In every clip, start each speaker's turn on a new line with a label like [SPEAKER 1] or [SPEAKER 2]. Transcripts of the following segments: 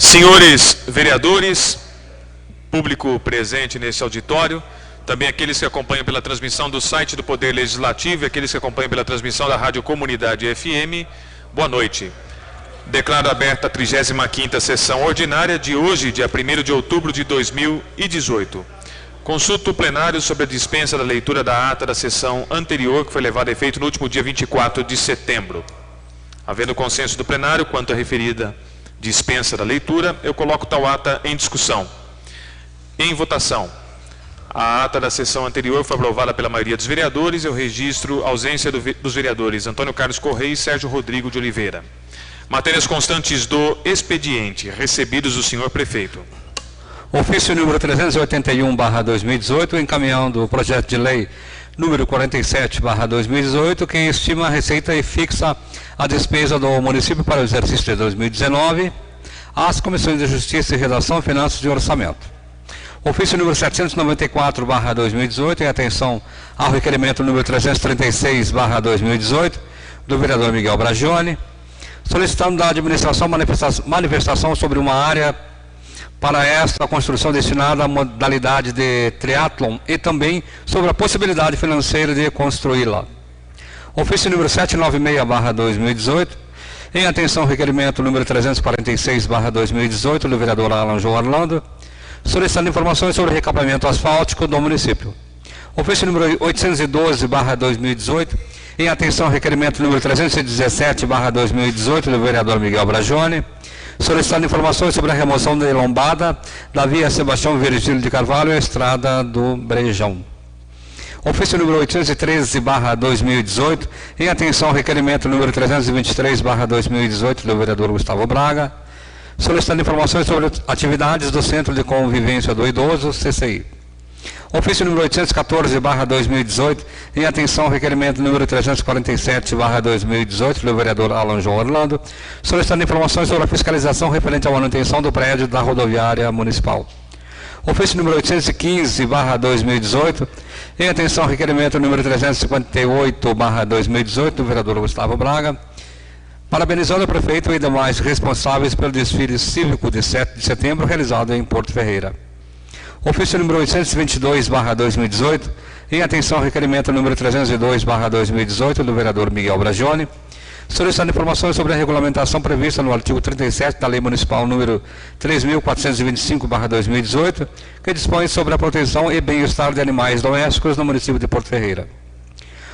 [SPEAKER 1] Senhores vereadores, público presente nesse auditório, também aqueles que acompanham pela transmissão do site do Poder Legislativo e aqueles que acompanham pela transmissão da Rádio Comunidade FM, boa noite. Declaro aberta a 35ª sessão ordinária de hoje, dia 1º de outubro de 2018. Consulto o plenário sobre a dispensa da leitura da ata da sessão anterior, que foi levada a efeito no último dia 24 de setembro. Havendo consenso do plenário quanto à referida dispensa da leitura, eu coloco tal ata em discussão. Em votação. A ata da sessão anterior foi aprovada pela maioria dos vereadores. Eu registro a ausência dos vereadores Antônio Carlos Correia e Sérgio Rodrigo de Oliveira. Matérias constantes do expediente, recebidos do senhor prefeito.
[SPEAKER 2] Ofício número 381/2018, encaminhando o projeto de lei número 47/2018, que estima a receita e fixa a despesa do município para o exercício de 2019, às comissões de Justiça e Redação, Finanças e Orçamento. Ofício número 794/2018, em atenção ao requerimento número 336/2018, do vereador Miguel Bragione, solicitando da administração manifestação sobre uma área para esta construção destinada à modalidade de triatlon e também sobre a possibilidade financeira de construí-la. Ofício número 796/2018, em atenção ao requerimento número 346/2018, do vereador Alan João Orlando, solicitando informações sobre o recapeamento asfáltico do município. Ofício número 812/2018, em atenção ao requerimento número 317/2018, do vereador Miguel Bragione, solicitando informações sobre a remoção da lombada da via Sebastião Virgílio de Carvalho e a estrada do Brejão. Ofício número 813/2018, em atenção ao requerimento número 323/2018, do vereador Gustavo Braga, solicitando informações sobre atividades do Centro de Convivência do Idoso, CCI. Ofício número 814/2018, em atenção ao requerimento número 347/2018, do vereador Alan João Orlando, solicitando informações sobre a fiscalização referente à manutenção do prédio da rodoviária municipal. Ofício número 815/2018, em atenção ao requerimento número 358/2018, do vereador Gustavo Braga, parabenizando o prefeito e demais responsáveis pelo desfile cívico de 7 de setembro realizado em Porto Ferreira. Ofício número 822/2018, em atenção ao requerimento número 302/2018, do vereador Miguel Bragione, solicitando informações sobre a regulamentação prevista no artigo 37 da Lei Municipal número 3.425/2018, que dispõe sobre a proteção e bem-estar de animais domésticos no município de Porto Ferreira.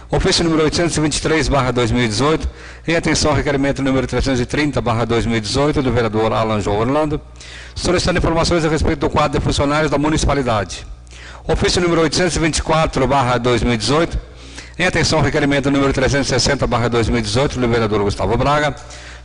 [SPEAKER 2] Ofício número 823/2018, em atenção ao requerimento número 330/2018, do vereador Alan João Orlando, solicitando informações a respeito do quadro de funcionários da municipalidade. Ofício número 824/2018, em atenção ao requerimento número 360/2018, do vereador Gustavo Braga,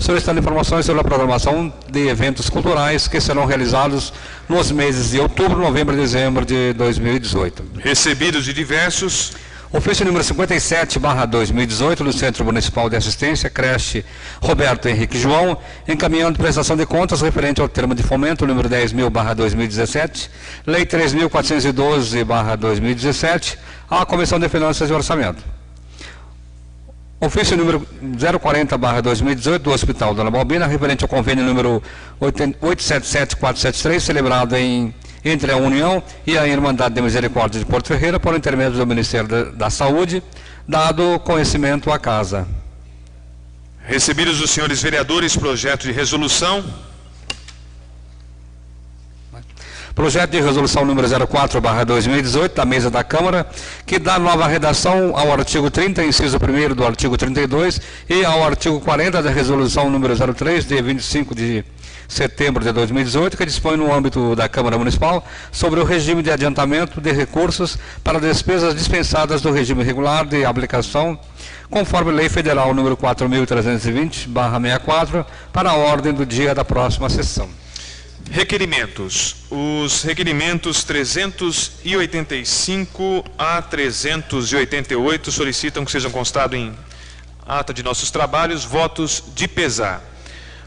[SPEAKER 2] solicitando informações sobre a programação de eventos culturais que serão realizados nos meses de outubro, novembro e dezembro de 2018.
[SPEAKER 1] Recebidos de diversos.
[SPEAKER 2] Ofício número 57/2018, do Centro Municipal de Assistência, creche Roberto Henrique João, encaminhando prestação de contas referente ao termo de fomento número 10.000/2017, Lei 3.412/2017, à Comissão de Finanças e Orçamento. Ofício número 040/2018, do Hospital Dona Balbina, referente ao convênio número 877473, celebrado entre a União e a Irmandade de Misericórdia de Porto Ferreira, por intermédio do Ministério da Saúde, dado conhecimento à casa.
[SPEAKER 1] Recebidos dos senhores vereadores, projeto de resolução.
[SPEAKER 2] Projeto de resolução número 04/2018, da mesa da Câmara, que dá nova redação ao artigo 30, inciso 1º do artigo 32, e ao artigo 40 da resolução número 03, de 25 de setembro de 2018, que dispõe no âmbito da Câmara Municipal sobre o regime de adiantamento de recursos para despesas dispensadas do regime regular de aplicação, conforme Lei Federal número 4.320/64, para a ordem do dia da próxima sessão.
[SPEAKER 1] Requerimentos. Os requerimentos 385 a 388 solicitam que sejam constados em ata de nossos trabalhos votos de pesar.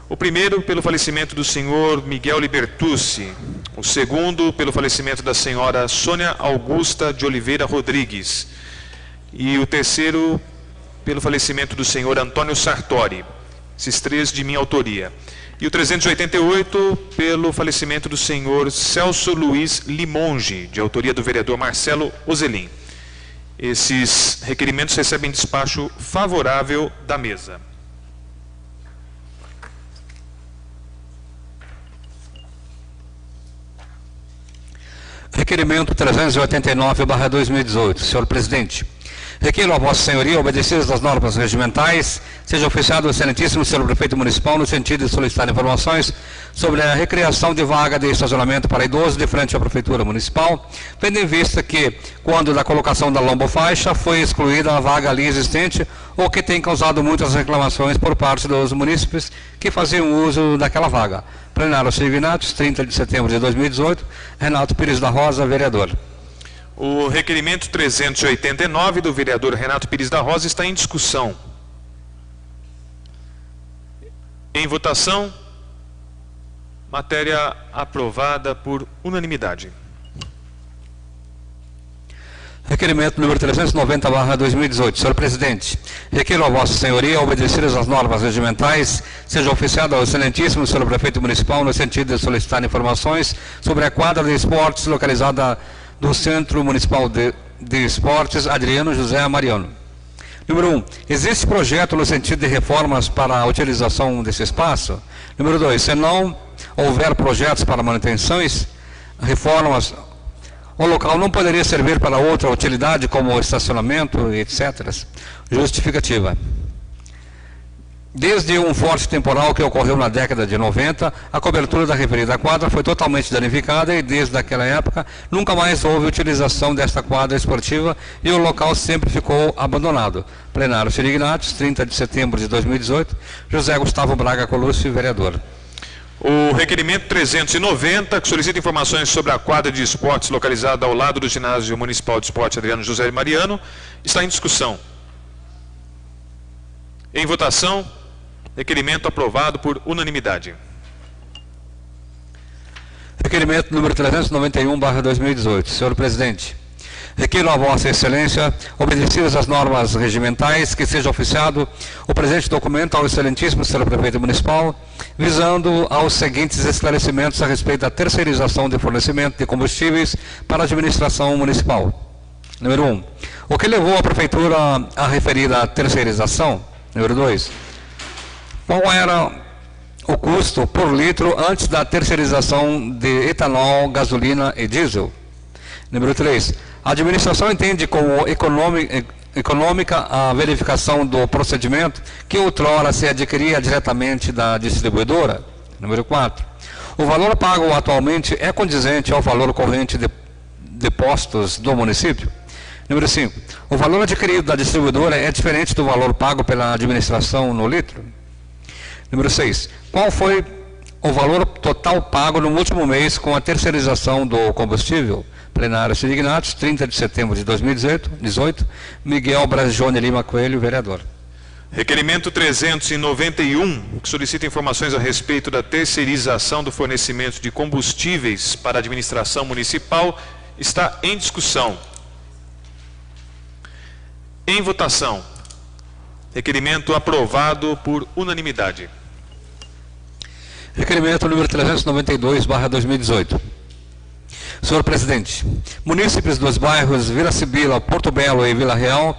[SPEAKER 1] O primeiro, pelo falecimento do senhor Miguel Libertucci. O segundo, pelo falecimento da senhora Sônia Augusta de Oliveira Rodrigues. E o terceiro, pelo falecimento do senhor Antônio Sartori. Esses três de minha autoria. E o 388 pelo falecimento do senhor Celso Luiz Limonge, de autoria do vereador Marcelo Ozelin. Esses requerimentos recebem despacho favorável da mesa.
[SPEAKER 2] Requerimento 389/2018. Senhor presidente, requeiro a Vossa Senhoria, obedecidas as normas regimentais, seja oficiado o excelentíssimo senhor prefeito municipal no sentido de solicitar informações sobre a recriação de vaga de estacionamento para idosos de frente à prefeitura municipal, tendo em vista que, quando da colocação da lombofaixa, foi excluída a vaga ali existente, o que tem causado muitas reclamações por parte dos munícipes que faziam uso daquela vaga. Plenário Signatos, 30 de setembro de 2018, Renato Pires da Rosa, vereador.
[SPEAKER 1] O requerimento 389 do vereador Renato Pires da Rosa está em discussão. Em votação, matéria aprovada por unanimidade.
[SPEAKER 2] Requerimento número 390/2018. Senhor presidente, requeiro a Vossa Senhoria, obedecidas as normas regimentais, seja oficiado ao excelentíssimo senhor prefeito municipal no sentido de solicitar informações sobre a quadra de esportes localizada do Centro Municipal de Esportes Adriano José Mariano. Número 1. Existe projeto no sentido de reformas para a utilização desse espaço? Número 2. Se não houver projetos para manutenções, reformas, o local não poderia servir para outra utilidade, como estacionamento, etc. Justificativa. Desde um forte temporal que ocorreu na década de 90, a cobertura da referida quadra foi totalmente danificada e desde aquela época nunca mais houve utilização desta quadra esportiva e o local sempre ficou abandonado. Plenário Signatos, 30 de setembro de 2018, José Gustavo Braga Colucci, vereador.
[SPEAKER 1] O requerimento 390, que solicita informações sobre a quadra de esportes localizada ao lado do Ginásio Municipal de Esporte Adriano José Mariano, está em discussão. Em votação, requerimento aprovado por unanimidade.
[SPEAKER 2] Requerimento número 391/2018. Senhor presidente, requeiro a Vossa Excelência, obedecidas as normas regimentais, que seja oficiado o presente documento ao excelentíssimo senhor prefeito municipal, visando aos seguintes esclarecimentos a respeito da terceirização de fornecimento de combustíveis para a administração municipal. Número 1. O que levou a prefeitura a referida terceirização? Número 2. Qual era o custo por litro antes da terceirização de etanol, gasolina e diesel? Número 3. A administração entende como econômica a verificação do procedimento que outrora se adquiria diretamente da distribuidora? Número 4. O valor pago atualmente é condizente ao valor corrente de postos do município? Número 5. O valor adquirido da distribuidora é diferente do valor pago pela administração no litro? Número 6. Qual foi o valor total pago no último mês com a terceirização do combustível? Plenário Signatos, 30 de setembro de 2018, Miguel Bragione Lima Coelho, vereador.
[SPEAKER 1] Requerimento 391, que solicita informações a respeito da terceirização do fornecimento de combustíveis para a administração municipal, está em discussão. Em votação. Requerimento aprovado por unanimidade.
[SPEAKER 2] Requerimento número 392/2018. Senhor presidente, munícipes dos bairros Vila Sibila, Porto Belo e Vila Real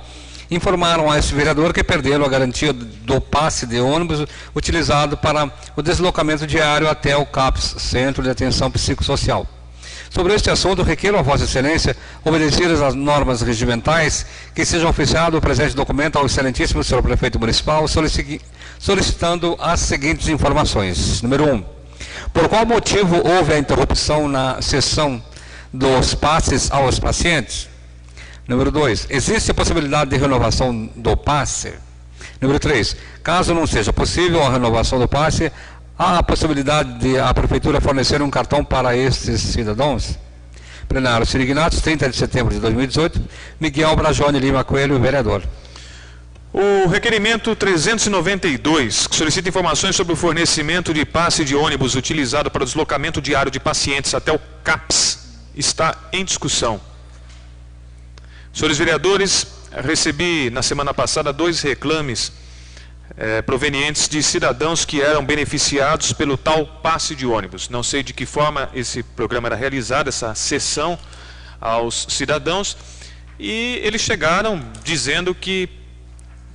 [SPEAKER 2] informaram a este vereador que perderam a garantia do passe de ônibus utilizado para o deslocamento diário até o CAPS, Centro de Atenção Psicossocial. Sobre este assunto, requeiro a Vossa Excelência, obedecidas as normas regimentais, que seja oficiado o presente documento ao excelentíssimo senhor prefeito municipal, solicitando as seguintes informações. Número 1. Por qual motivo houve a interrupção na cessão dos passes aos pacientes? Número 2. Existe a possibilidade de renovação do passe? Número 3. Caso não seja possível a renovação do passe, há a possibilidade de a Prefeitura fornecer um cartão para estes cidadãos? Plenário Signatos, 30 de setembro de 2018, Miguel Bragione Lima Coelho, vereador.
[SPEAKER 1] O requerimento 392, que solicita informações sobre o fornecimento de passe de ônibus utilizado para o deslocamento diário de pacientes até o CAPS, está em discussão. Senhores vereadores, recebi na semana passada 2 reclames provenientes de cidadãos que eram beneficiados pelo tal passe de ônibus. Não sei de que forma esse programa era realizado, essa cessão aos cidadãos, e eles chegaram dizendo que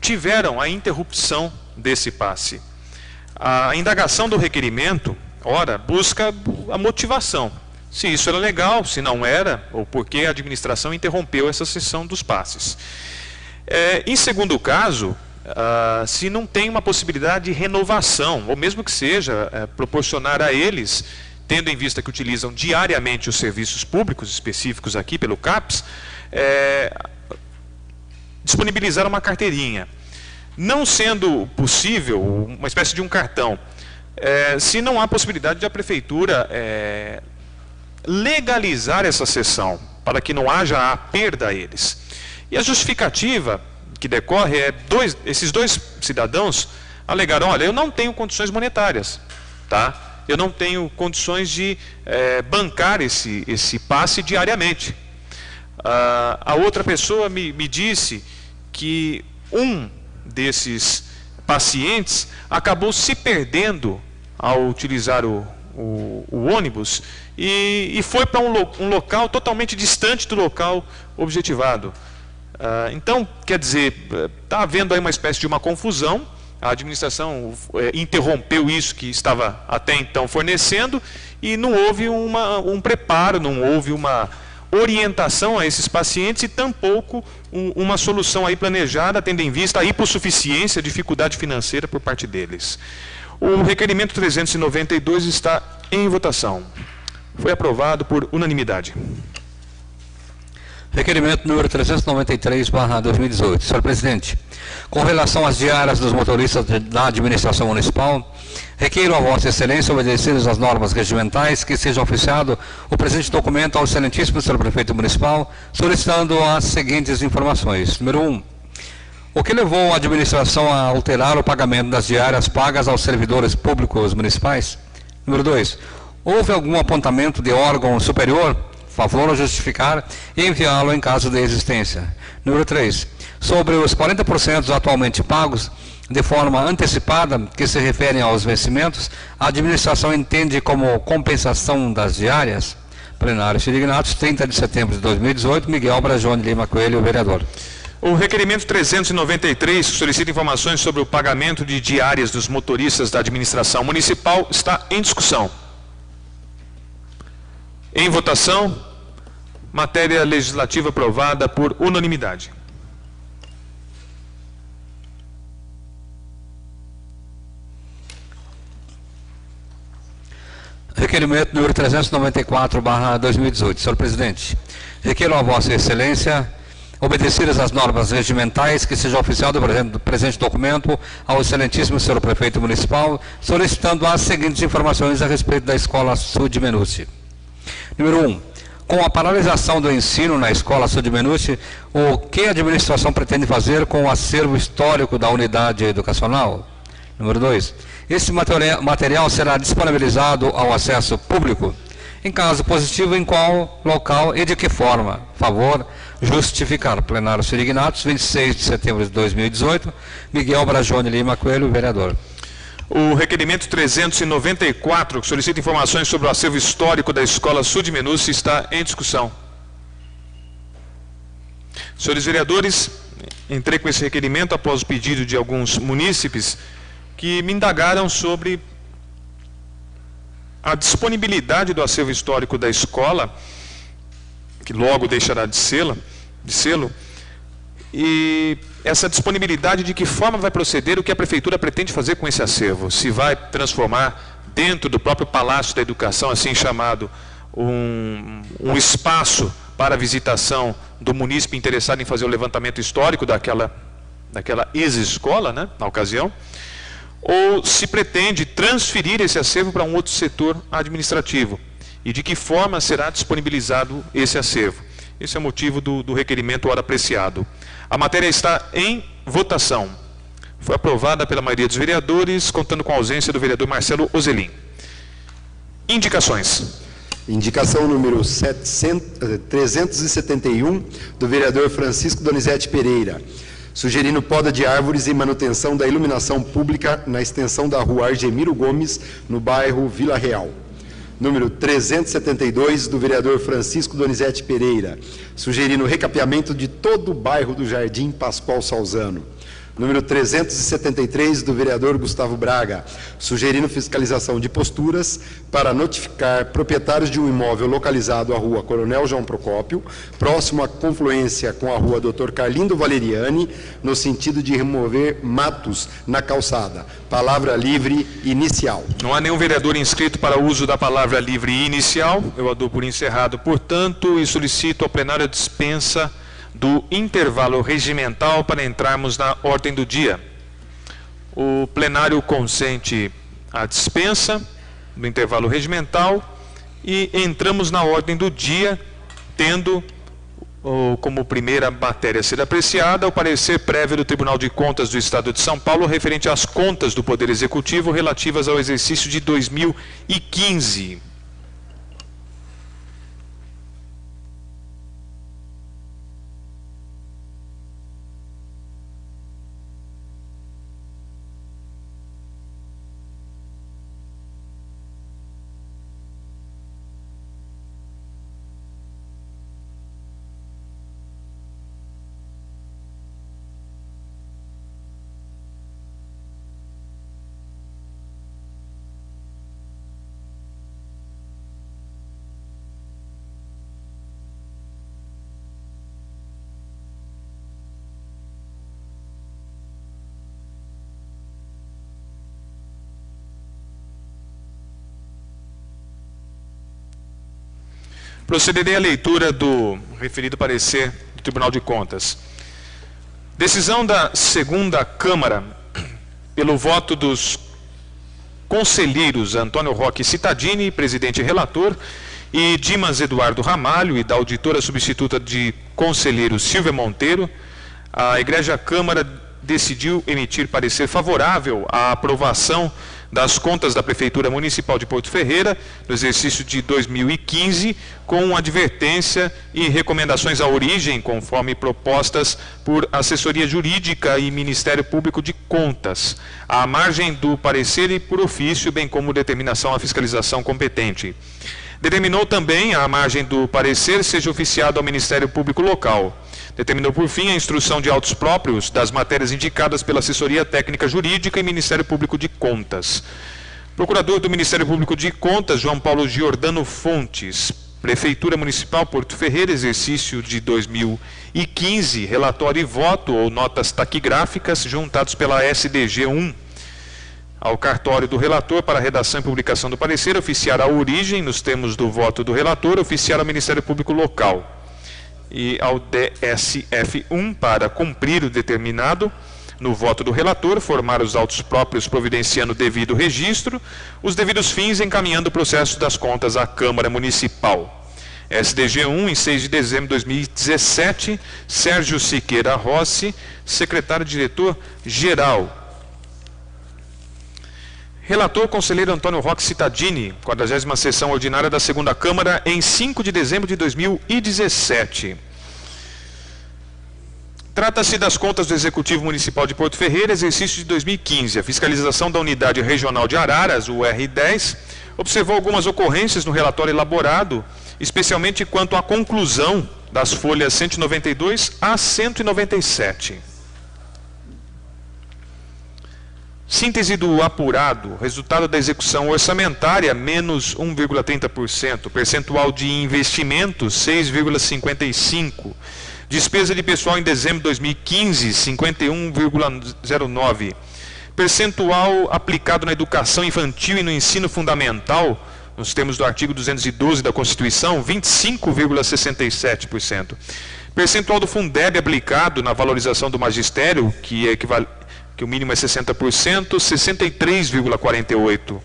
[SPEAKER 1] tiveram a interrupção desse passe. A indagação do requerimento, ora, busca a motivação. Se isso era legal, se não era, ou por que a administração interrompeu essa cessão dos passes. Em segundo caso, se não tem uma possibilidade de renovação, ou mesmo que seja proporcionar a eles, tendo em vista que utilizam diariamente os serviços públicos específicos aqui pelo CAPES, disponibilizar uma carteirinha. Não sendo possível, uma espécie de um cartão, se não há possibilidade de a Prefeitura legalizar essa cessão, para que não haja a perda a eles. E a justificativa que decorre esses dois cidadãos alegaram: olha, eu não tenho condições monetárias, tá? Eu não tenho condições de bancar esse passe diariamente. A outra pessoa me disse que um desses pacientes acabou se perdendo ao utilizar o ônibus e foi para um local totalmente distante do local objetivado. Então, quer dizer, está havendo aí uma espécie de uma confusão. A administração interrompeu isso que estava até então fornecendo e não houve um preparo, não houve uma orientação a esses pacientes e tampouco uma solução aí planejada, tendo em vista a hipossuficiência, a dificuldade financeira por parte deles. O requerimento 392 está em votação. Foi aprovado por unanimidade.
[SPEAKER 2] Requerimento número 393/2018. Senhor presidente, com relação às diárias dos motoristas da administração municipal, requeiro a Vossa Excelência, obedecidas às normas regimentais, que seja oficiado o presente documento ao excelentíssimo senhor prefeito municipal, solicitando as seguintes informações. Número 1. O que levou a administração a alterar o pagamento das diárias pagas aos servidores públicos municipais? Número 2. Houve algum apontamento de órgão superior? Favor justificar e enviá-lo em caso de existência. Número 3. Sobre os 40% atualmente pagos, de forma antecipada, que se referem aos vencimentos, a administração entende como compensação das diárias? Plenário Xirignatos, 30 de setembro de 2018, Miguel Brajone Lima Coelho, vereador.
[SPEAKER 1] O requerimento 393, que solicita informações sobre o pagamento de diárias dos motoristas da administração municipal, está em discussão. Em votação, matéria legislativa aprovada por unanimidade.
[SPEAKER 2] Requerimento número 394/2018. Senhor presidente, requeiro a Vossa Excelência, obedecidas as normas regimentais, que seja oficial do presente documento ao excelentíssimo senhor prefeito municipal, solicitando as seguintes informações a respeito da Escola Sul de Menucci. Número 1. Com a paralisação do ensino na Escola Sul de Menucci, o que a administração pretende fazer com o acervo histórico da unidade educacional? Número 2. Esse material será disponibilizado ao acesso público? Em caso positivo, em qual local e de que forma? Favor justificar. Plenário Xirignatos, 26 de setembro de 2018, Miguel Brajone Lima Coelho, vereador.
[SPEAKER 1] O requerimento 394, que solicita informações sobre o acervo histórico da Escola Sul de Menucci, está em discussão. Senhores vereadores, entrei com esse requerimento após o pedido de alguns munícipes que me indagaram sobre a disponibilidade do acervo histórico da escola, que logo deixará de sê-lo, e essa disponibilidade, de que forma vai proceder, o que a Prefeitura pretende fazer com esse acervo. Se vai transformar dentro do próprio Palácio da Educação, assim chamado, um espaço para a visitação do munícipe interessado em fazer o levantamento histórico daquela ex-escola, né, na ocasião, ou se pretende transferir esse acervo para um outro setor administrativo, e de que forma será disponibilizado esse acervo. Esse é o motivo do requerimento ora apreciado. A matéria está em votação. Foi aprovada pela maioria dos vereadores, contando com a ausência do vereador Marcelo Ozelin. Indicações.
[SPEAKER 3] Indicação número 371, do vereador Francisco Donizete Pereira. sugerindo poda de árvores e manutenção da iluminação pública na extensão da rua Argemiro Gomes, no bairro Vila Real. Número 372, do vereador Francisco Donizete Pereira, sugerindo o recapeamento de todo o bairro do Jardim Pascoal Salzano. Número 373, do vereador Gustavo Braga, sugerindo fiscalização de posturas para notificar proprietários de um imóvel localizado à rua Coronel João Procópio, próximo à confluência com a rua Dr. Carlindo Valeriani, no sentido de remover matos na calçada. Palavra livre inicial.
[SPEAKER 1] Não há nenhum vereador inscrito para o uso da palavra livre inicial. Eu a dou por encerrado, portanto, e solicito ao plenário a dispensa do intervalo regimental para entrarmos na ordem do dia. O plenário consente a dispensa do intervalo regimental e entramos na ordem do dia, tendo como primeira matéria a ser apreciada o parecer prévio do Tribunal de Contas do Estado de São Paulo referente às contas do Poder Executivo relativas ao exercício de 2015. Procederei à leitura do referido parecer do Tribunal de Contas. Decisão da segunda Câmara, pelo voto dos conselheiros Antônio Roque Cittadini, presidente e relator, e Dimas Eduardo Ramalho, e da auditora substituta de conselheiro Silvia Monteiro, a Egrégia Câmara decidiu emitir parecer favorável à aprovação das contas da Prefeitura Municipal de Porto Ferreira, no exercício de 2015, com advertência e recomendações à origem, conforme propostas por Assessoria Jurídica e Ministério Público de Contas, à margem do parecer e por ofício, bem como determinação à fiscalização competente. Determinou também, à margem do parecer, seja oficiado ao Ministério Público Local. Determinou, por fim, a instrução de autos próprios das matérias indicadas pela Assessoria Técnica Jurídica e Ministério Público de Contas. Procurador do Ministério Público de Contas, João Paulo Giordano Fontes. Prefeitura Municipal Porto Ferreira, exercício de 2015, relatório e voto ou notas taquigráficas juntados pela SDG 1. Ao cartório do relator para a redação e publicação do parecer, oficiar a origem, nos termos do voto do relator, oficiar ao Ministério Público Local. E ao DSF1 para cumprir o determinado no voto do relator, formar os autos próprios providenciando o devido registro, os devidos fins encaminhando o processo das contas à Câmara Municipal. SDG1, em 6 de dezembro de 2017, Sérgio Siqueira Rossi, secretário-diretor-geral. Relator, conselheiro Antônio Roque Cittadini, 40ª sessão ordinária da segunda Câmara, em 5 de dezembro de 2017. Trata-se das contas do Executivo Municipal de Porto Ferreira, exercício de 2015. A fiscalização da Unidade Regional de Araras, o R10, observou algumas ocorrências no relatório elaborado, especialmente quanto à conclusão das folhas 192 a 197. Síntese do apurado, resultado da execução orçamentária, menos 1,30%, percentual de investimentos, 6,55%, despesa de pessoal em dezembro de 2015, 51,09%, percentual aplicado na educação infantil e no ensino fundamental, nos termos do artigo 212 da Constituição, 25,67%, percentual do Fundeb aplicado na valorização do magistério, que o mínimo é 60%, 63,48%.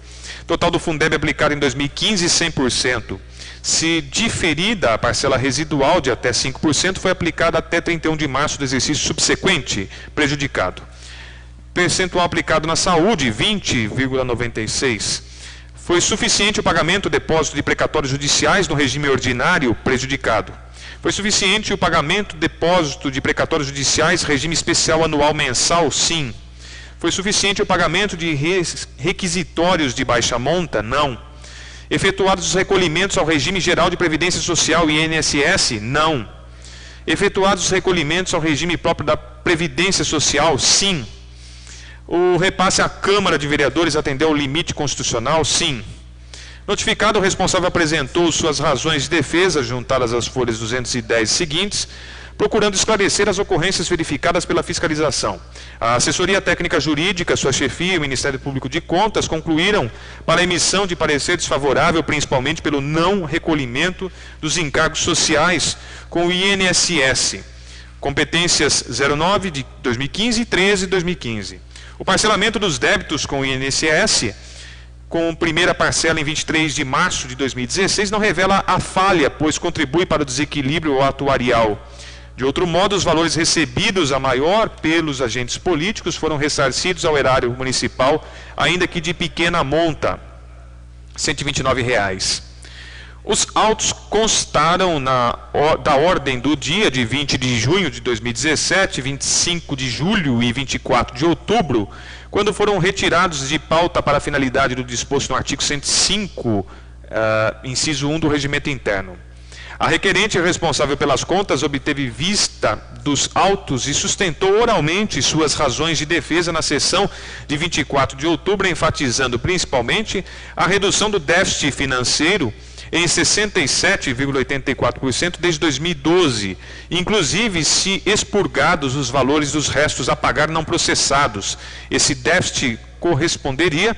[SPEAKER 1] Total do Fundeb aplicado em 2015, 100%. Se diferida a parcela residual de até 5%, foi aplicada até 31 de março do exercício subsequente, prejudicado. Percentual aplicado na saúde, 20,96%. Foi suficiente o pagamento do depósito de precatórios judiciais no regime ordinário, prejudicado. Foi suficiente o pagamento, depósito de precatórios judiciais, regime especial anual mensal? Sim. Foi suficiente o pagamento de requisitórios de baixa monta? Não. Efetuados os recolhimentos ao regime geral de previdência social e INSS? Não. Efetuados os recolhimentos ao regime próprio da previdência social? Sim. O repasse à Câmara de Vereadores atendeu ao limite constitucional? Sim. Notificado, o responsável apresentou suas razões de defesa, juntadas às folhas 210 seguintes, procurando esclarecer as ocorrências verificadas pela fiscalização. A Assessoria Técnica Jurídica, sua chefia e o Ministério Público de Contas concluíram para a emissão de parecer desfavorável, principalmente pelo não recolhimento dos encargos sociais com o INSS, competências 09 de 2015 e 13 de 2015. O parcelamento dos débitos com o INSS, com primeira parcela em 23 de março de 2016, não revela a falha, pois contribui para o desequilíbrio atuarial. De outro modo, os valores recebidos a maior pelos agentes políticos foram ressarcidos ao erário municipal, ainda que de pequena monta, R$ 129. Os autos constaram da ordem do dia de 20 de junho de 2017, 25 de julho e 24 de outubro, quando foram retirados de pauta para a finalidade do disposto no artigo 105, inciso 1 do Regimento Interno. A requerente responsável pelas contas obteve vista dos autos e sustentou oralmente suas razões de defesa na sessão de 24 de outubro, enfatizando principalmente a redução do déficit financeiro em 67,84% desde 2012, inclusive se expurgados os valores dos restos a pagar não processados. Esse déficit corresponderia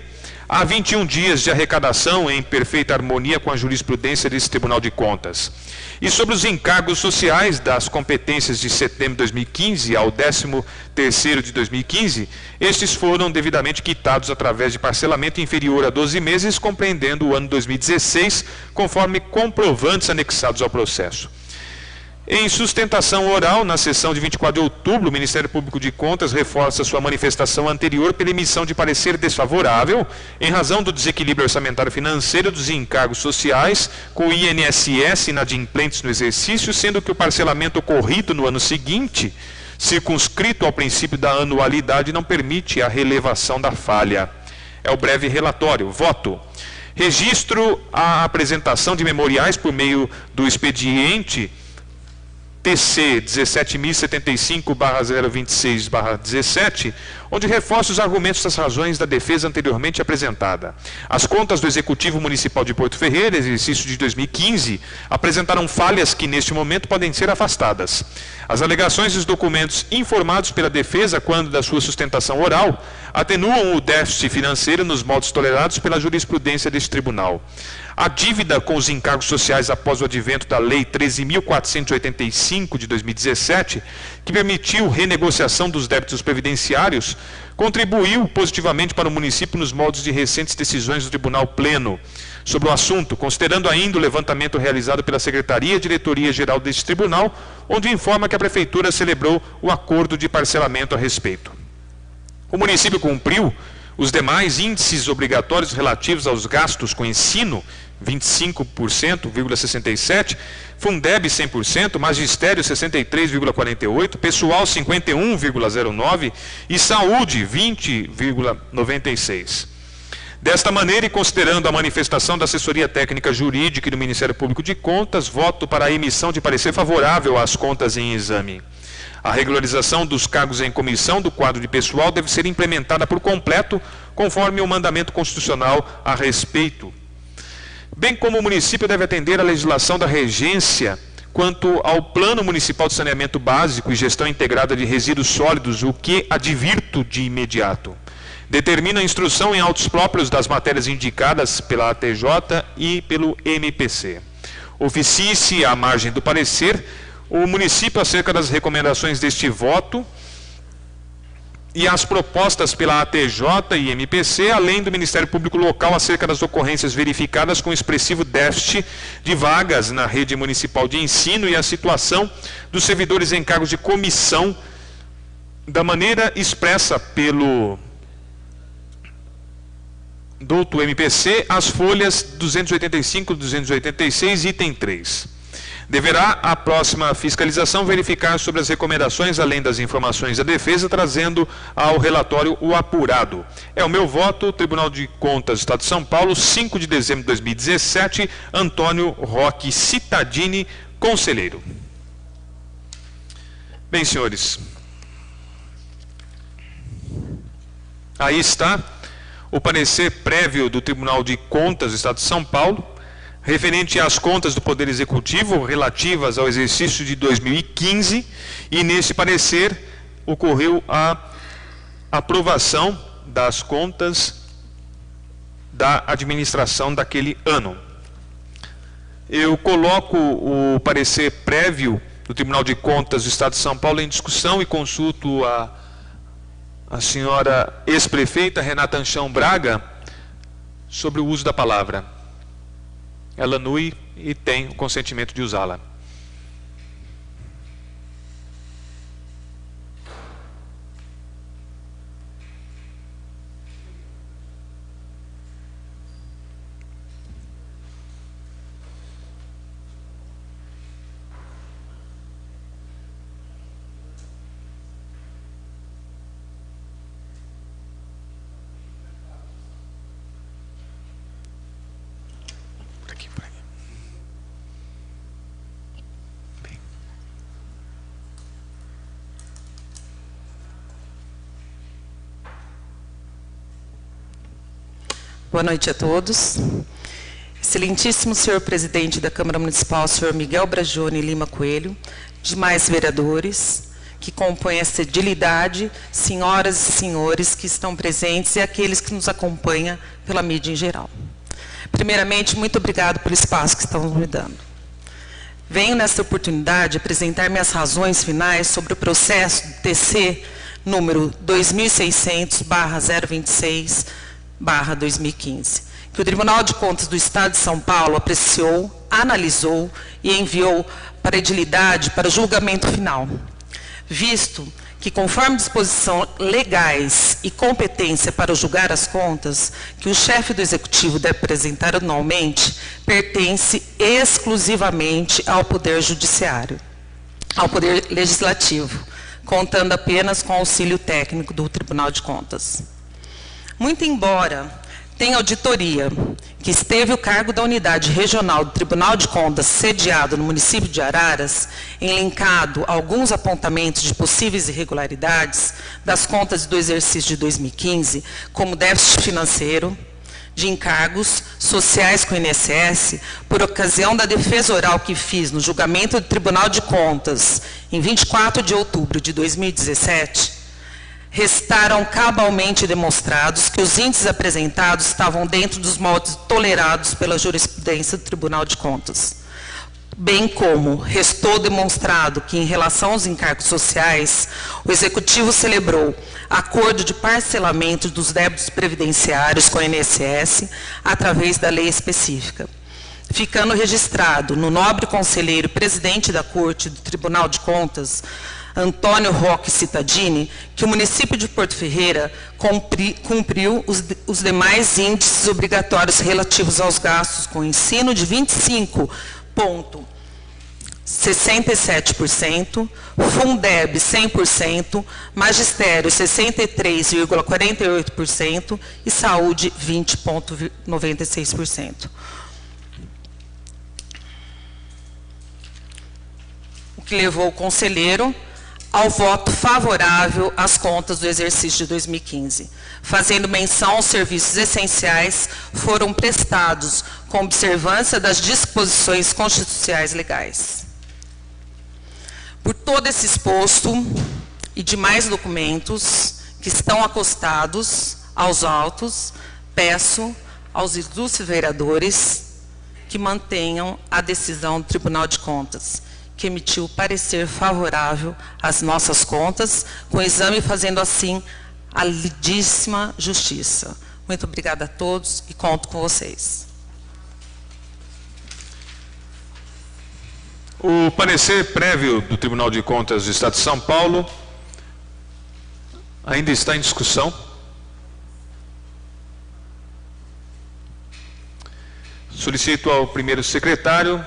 [SPEAKER 1] a 21 dias de arrecadação em perfeita harmonia com a jurisprudência desse Tribunal de Contas. E sobre os encargos sociais das competências de setembro de 2015 ao 13º de 2015, estes foram devidamente quitados através de parcelamento inferior a 12 meses, compreendendo o ano 2016, conforme comprovantes anexados ao processo. Em sustentação oral, na sessão de 24 de outubro, o Ministério Público de Contas reforça sua manifestação anterior pela emissão de parecer desfavorável, em razão do desequilíbrio orçamentário financeiro dos encargos sociais com o INSS inadimplentes no exercício, sendo que o parcelamento ocorrido no ano seguinte, circunscrito ao princípio da anualidade, não permite a relevação da falha. É o breve relatório. Voto. Registro a apresentação de memoriais por meio do expediente TC 17.075/026/17, onde reforça os argumentos das razões da defesa anteriormente apresentada. As contas do Executivo Municipal de Porto Ferreira, exercício de 2015, apresentaram falhas que, neste momento, podem ser afastadas. As alegações dos documentos informados pela defesa, quando da sua sustentação oral, atenuam o déficit financeiro nos moldes tolerados pela jurisprudência deste tribunal. A dívida com os encargos sociais após o advento da Lei 13.485 de 2017, que permitiu renegociação dos débitos previdenciários, contribuiu positivamente para o município nos moldes de recentes decisões do Tribunal Pleno sobre o assunto, considerando ainda o levantamento realizado pela Secretaria e Diretoria Geral deste tribunal, onde informa que a Prefeitura celebrou o acordo de parcelamento a respeito. O município cumpriu os demais índices obrigatórios relativos aos gastos com ensino, 25,67%, Fundeb 100%, Magistério 63,48%, Pessoal 51,09% e Saúde 20,96%. Desta maneira, e considerando a manifestação da Assessoria Técnica Jurídica e do Ministério Público de Contas, voto para a emissão de parecer favorável às contas em exame. A regularização dos cargos em comissão do quadro de pessoal deve ser implementada por completo, conforme o mandamento constitucional a respeito. Bem como o município deve atender à legislação da regência quanto ao Plano Municipal de Saneamento Básico e Gestão Integrada de Resíduos Sólidos, o que advirto de imediato. Determina a instrução em autos próprios das matérias indicadas pela ATJ e pelo MPC. Oficie-se à margem do parecer o município acerca das recomendações deste voto e as propostas pela ATJ e MPC, além do Ministério Público Local acerca das ocorrências verificadas com expressivo déficit de vagas na rede municipal de ensino e a situação dos servidores em cargos de comissão, da maneira expressa pelo douto MPC, as folhas 285 e 286, item 3. Deverá a próxima fiscalização verificar sobre as recomendações, além das informações da defesa, trazendo ao relatório o apurado. É o meu voto. Tribunal de Contas do Estado de São Paulo, 5 de dezembro de 2017, Antônio Roque Cittadini, conselheiro. Bem, senhores, aí está o parecer prévio do Tribunal de Contas do Estado de São Paulo, referente às contas do Poder Executivo relativas ao exercício de 2015, e nesse parecer ocorreu a aprovação das contas da administração daquele ano. Eu coloco o parecer prévio do Tribunal de Contas do Estado de São Paulo em discussão e consulto a senhora ex-prefeita Renata Anchão Braga sobre o uso da palavra. Ela anui e tem o consentimento de usá-la.
[SPEAKER 4] Boa noite a todos. Excelentíssimo senhor presidente da Câmara Municipal, senhor Miguel Bragione Lima Coelho, demais vereadores que compõem essa edilidade, senhoras e senhores que estão presentes e aqueles que nos acompanham pela mídia em geral. Primeiramente, muito obrigado pelo espaço que estão me dando. Venho nesta oportunidade apresentar minhas razões finais sobre o processo do TC número 2600/026/2015, que o Tribunal de Contas do Estado de São Paulo apreciou, analisou e enviou para a edilidade para julgamento final, visto que, conforme disposição legais e competência para julgar as contas, que o chefe do Executivo deve apresentar anualmente, pertence exclusivamente ao Poder Judiciário, ao Poder Legislativo, contando apenas com auxílio técnico do Tribunal de Contas. Muito embora tenha auditoria, que esteve o cargo da unidade regional do Tribunal de Contas sediado no município de Araras, elencado alguns apontamentos de possíveis irregularidades das contas do exercício de 2015, como déficit financeiro, de encargos sociais com o INSS, por ocasião da defesa oral que fiz no julgamento do Tribunal de Contas, em 24 de outubro de 2017, restaram cabalmente demonstrados que os índices apresentados estavam dentro dos moldes tolerados pela jurisprudência do Tribunal de Contas. Bem como restou demonstrado que, em relação aos encargos sociais, o Executivo celebrou acordo de parcelamento dos débitos previdenciários com o INSS através da lei específica, ficando registrado no nobre conselheiro e presidente da Corte do Tribunal de Contas, Antônio Roque Cittadini, que o município de Porto Ferreira cumpriu os demais índices obrigatórios relativos aos gastos com ensino de 25,67%, Fundeb 100%, Magistério 63,48% e Saúde 20,96%. O que levou o conselheiro ao voto favorável às contas do exercício de 2015, fazendo menção aos serviços essenciais foram prestados com observância das disposições constitucionais legais. Por todo esse exposto e demais documentos que estão acostados aos autos, peço aos ilustres vereadores que mantenham a decisão do Tribunal de Contas, que emitiu parecer favorável às nossas contas, com o exame fazendo assim a lidíssima justiça. Muito obrigada a todos e conto com vocês.
[SPEAKER 1] O parecer prévio do Tribunal de Contas do Estado de São Paulo ainda está em discussão. Solicito ao primeiro secretário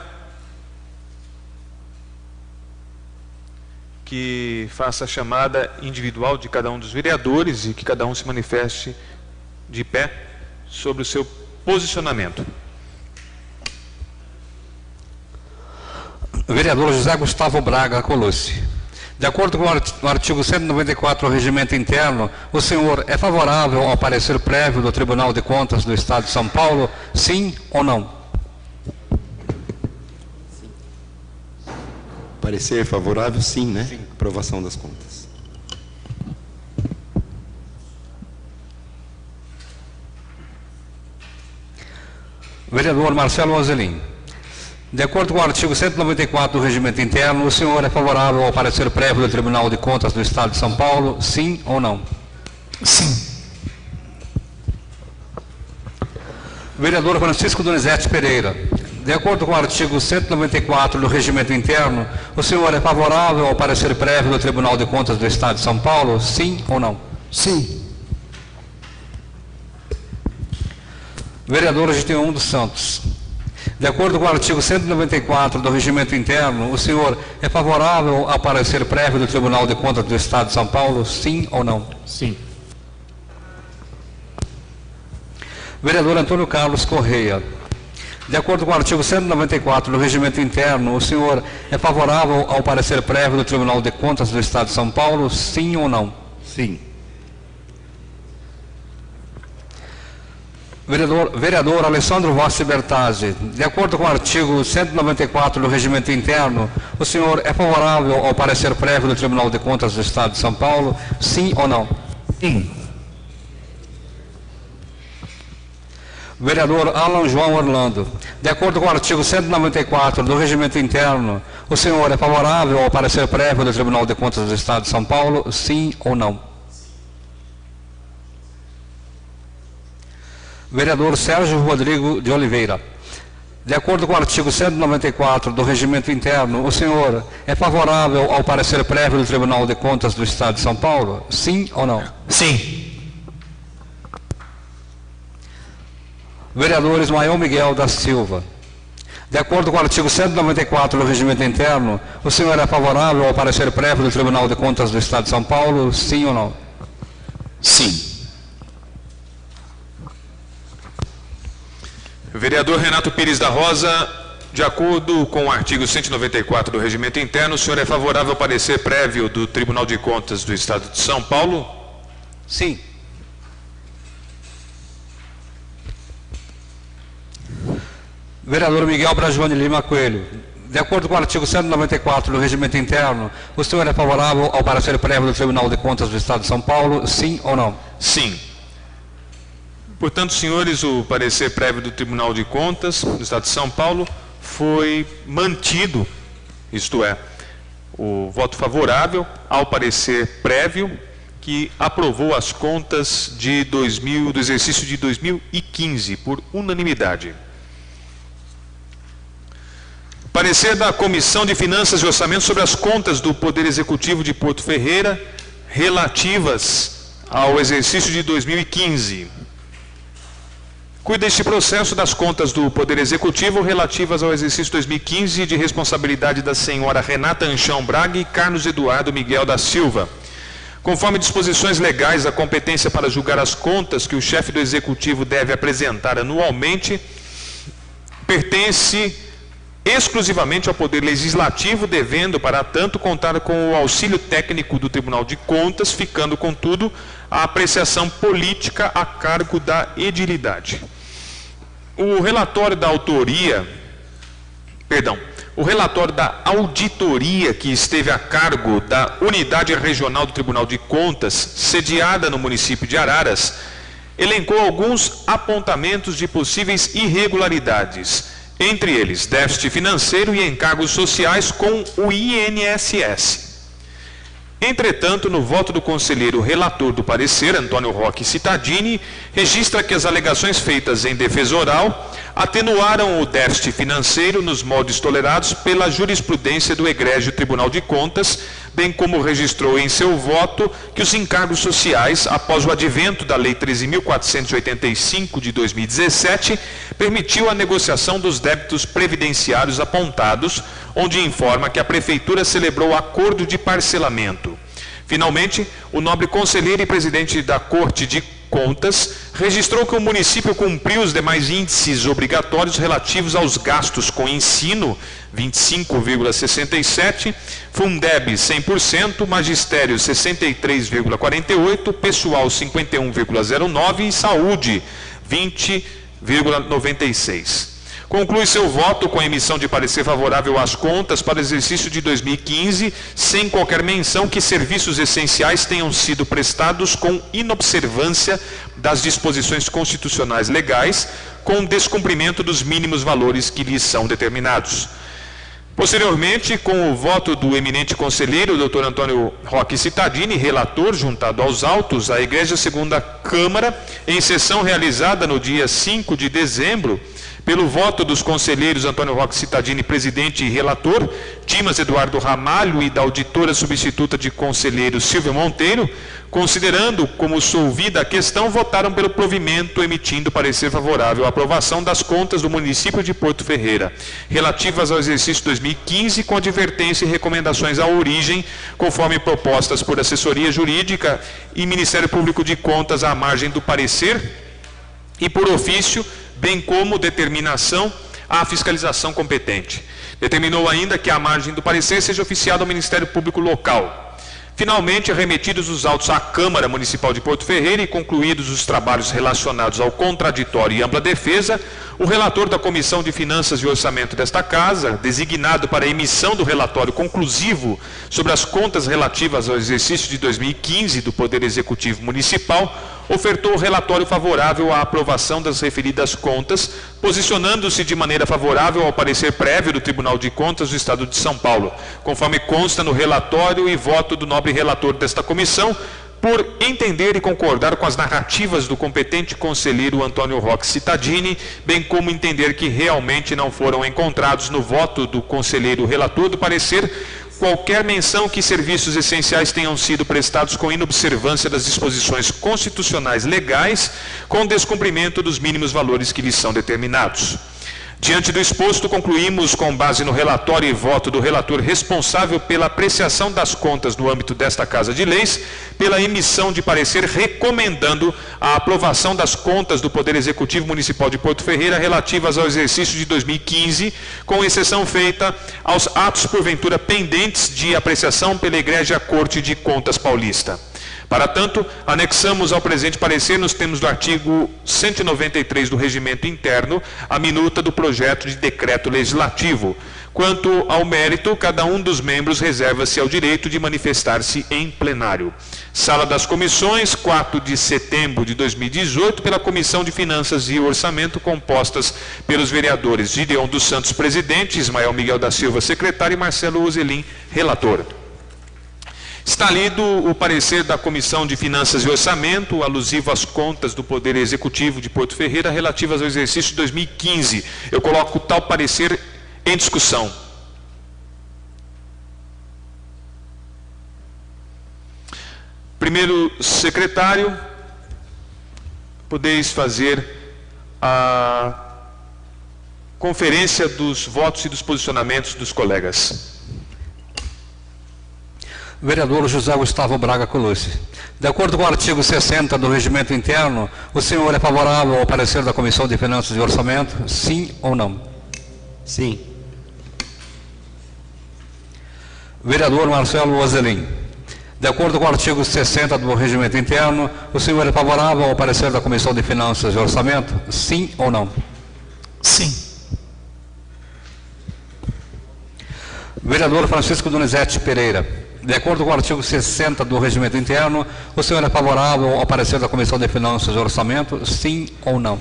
[SPEAKER 1] que faça a chamada individual de cada um dos vereadores e que cada um se manifeste de pé sobre o seu posicionamento.
[SPEAKER 2] Vereador José Gustavo Braga Colucci. De acordo com o artigo 194 do Regimento Interno, o senhor é favorável ao parecer prévio do Tribunal de Contas do Estado de São Paulo, sim ou não?
[SPEAKER 3] Parecer favorável, sim, né? Sim. Aprovação das contas.
[SPEAKER 2] Vereador Marcelo Azelin. De acordo com o artigo 194 do Regimento Interno, o senhor é favorável ao parecer prévio do Tribunal de Contas do Estado de São Paulo, sim ou não?
[SPEAKER 5] Sim.
[SPEAKER 2] Vereador Francisco Donizete Pereira. De acordo com o artigo 194 do Regimento Interno, o senhor é favorável ao parecer prévio do Tribunal de Contas do Estado de São Paulo, sim ou não?
[SPEAKER 5] Sim.
[SPEAKER 2] Vereador Gideon dos Santos. De acordo com o artigo 194 do Regimento Interno, o senhor é favorável ao parecer prévio do Tribunal de Contas do Estado de São Paulo, sim ou não?
[SPEAKER 5] Sim.
[SPEAKER 2] Vereador Antônio Carlos Correia. De acordo com o artigo 194 do Regimento Interno, o senhor é favorável ao parecer prévio do Tribunal de Contas do Estado de São Paulo, sim ou não?
[SPEAKER 3] Sim.
[SPEAKER 2] Vereador Alessandro Vossi Bertazzi. De acordo com o artigo 194 do Regimento Interno, o senhor é favorável ao parecer prévio do Tribunal de Contas do Estado de São Paulo, sim ou não?
[SPEAKER 5] Sim.
[SPEAKER 2] Vereador Alan João Orlando. De acordo com o artigo 194 do Regimento Interno, o senhor é favorável ao parecer prévio do Tribunal de Contas do Estado de São Paulo, sim ou não? Vereador Sérgio Rodrigo de Oliveira. De acordo com o artigo 194 do Regimento Interno, o senhor é favorável ao parecer prévio do Tribunal de Contas do Estado de São Paulo, sim ou não?
[SPEAKER 5] Sim.
[SPEAKER 2] Vereador Ismael Miguel da Silva. De acordo com o artigo 194 do Regimento Interno, o senhor é favorável ao parecer prévio do Tribunal de Contas do Estado de São Paulo, sim ou não?
[SPEAKER 5] Sim.
[SPEAKER 1] Vereador Renato Pires da Rosa, de acordo com o artigo 194 do Regimento Interno, o senhor é favorável ao parecer prévio do Tribunal de Contas do Estado de São Paulo?
[SPEAKER 2] Sim. Vereador Miguel Brajone Lima Coelho. De acordo com o artigo 194 do Regimento Interno, o senhor é favorável ao parecer prévio do Tribunal de Contas do Estado de São Paulo, sim ou não?
[SPEAKER 1] Sim. Portanto, senhores, o parecer prévio do Tribunal de Contas do Estado de São Paulo foi mantido, isto é, o voto favorável ao parecer prévio que aprovou as contas do exercício de 2015 por unanimidade. Parecer da Comissão de Finanças e Orçamento sobre as contas do Poder Executivo de Porto Ferreira relativas ao exercício de 2015. Cuida este processo das contas do Poder Executivo relativas ao exercício 2015 de responsabilidade da senhora Renata Anchão Braga e Carlos Eduardo Miguel da Silva. Conforme disposições legais, a competência para julgar as contas que o chefe do Executivo deve apresentar anualmente pertence exclusivamente ao Poder Legislativo, devendo, para tanto, contar com o auxílio técnico do Tribunal de Contas, ficando, contudo, a apreciação política a cargo da edilidade. O relatório da auditoria que esteve a cargo da Unidade Regional do Tribunal de Contas, sediada no município de Araras, elencou alguns apontamentos de possíveis irregularidades, entre eles déficit financeiro e encargos sociais com o INSS. Entretanto, no voto do conselheiro relator do parecer, Antônio Roque Cittadini, registra que as alegações feitas em defesa oral atenuaram o déficit financeiro nos moldes tolerados pela jurisprudência do egrégio Tribunal de Contas, bem como registrou em seu voto que os encargos sociais, após o advento da Lei 13.485 de 2017, permitiu a negociação dos débitos previdenciários apontados, onde informa que a Prefeitura celebrou acordo de parcelamento. Finalmente, o nobre conselheiro e presidente da Corte de Contas registrou que o município cumpriu os demais índices obrigatórios relativos aos gastos com ensino, 25,67%, Fundeb 100%, magistério 63,48%, pessoal 51,09% e saúde 20,96%. Conclui seu voto com a emissão de parecer favorável às contas para o exercício de 2015, sem qualquer menção que serviços essenciais tenham sido prestados com inobservância das disposições constitucionais legais, com descumprimento dos mínimos valores que lhes são determinados. Posteriormente, com o voto do eminente conselheiro, Dr. Antônio Roque Cittadini, relator, juntado aos autos, a Igreja Segunda Câmara, em sessão realizada no dia 5 de dezembro, pelo voto dos conselheiros Antônio Roque Cittadini, presidente e relator, Dimas Eduardo Ramalho e da auditora substituta de conselheiro Silvia Monteiro, considerando como solvida a questão, votaram pelo provimento, emitindo parecer favorável à aprovação das contas do município de Porto Ferreira, relativas ao exercício 2015, com advertência e recomendações à origem, conforme propostas por assessoria jurídica e Ministério Público de Contas à margem do parecer, e por ofício, bem como determinação à fiscalização competente. Determinou ainda que a margem do parecer seja oficiada ao Ministério Público Local. Finalmente, remetidos os autos à Câmara Municipal de Porto Ferreira e concluídos os trabalhos relacionados ao contraditório e ampla defesa, o relator da Comissão de Finanças e Orçamento desta Casa, designado para a emissão do relatório conclusivo sobre as contas relativas ao exercício de 2015 do Poder Executivo Municipal, ofertou o relatório favorável à aprovação das referidas contas, posicionando-se de maneira favorável ao parecer prévio do Tribunal de Contas do Estado de São Paulo, conforme consta no relatório e voto do nobre relator desta comissão, por entender e concordar com as narrativas do competente conselheiro Antônio Roque Cittadini, bem como entender que realmente não foram encontrados no voto do conselheiro relator do parecer qualquer menção que serviços essenciais tenham sido prestados com inobservância das disposições constitucionais legais, com descumprimento dos mínimos valores que lhes são determinados. Diante do exposto, concluímos, com base no relatório e voto do relator responsável pela apreciação das contas no âmbito desta Casa de Leis, pela emissão de parecer recomendando a aprovação das contas do Poder Executivo Municipal de Porto Ferreira relativas ao exercício de 2015, com exceção feita aos atos porventura pendentes de apreciação pela Egrégia Corte de Contas Paulista. Para tanto, anexamos ao presente parecer, nos termos do artigo 193 do Regimento Interno, a minuta do projeto de decreto legislativo. Quanto ao mérito, cada um dos membros reserva-se ao direito de manifestar-se em plenário. Sala das Comissões, 4 de setembro de 2018, pela Comissão de Finanças e Orçamento, compostas pelos vereadores Gideon dos Santos, presidente, Ismael Miguel da Silva, secretário, e Marcelo Ozelin, relator. Está lido o parecer da Comissão de Finanças e Orçamento, alusivo às contas do Poder Executivo de Porto Ferreira, relativas ao exercício de 2015. Eu coloco tal parecer em discussão. Primeiro secretário, podeis fazer a conferência dos votos e dos posicionamentos dos colegas.
[SPEAKER 2] Vereador José Gustavo Braga Colucci. De acordo com o artigo 60 do Regimento Interno, o senhor é favorável ao parecer da Comissão de Finanças e Orçamento? Sim ou não?
[SPEAKER 3] Sim.
[SPEAKER 2] Vereador Marcelo Ozelin. De acordo com o artigo 60 do Regimento Interno, o senhor é favorável ao parecer da Comissão de Finanças e Orçamento? Sim ou não?
[SPEAKER 5] Sim.
[SPEAKER 2] Vereador Francisco Donizete Pereira. De acordo com o artigo 60 do Regimento Interno, o senhor é favorável ao parecer da Comissão de Finanças e Orçamento? Sim ou não?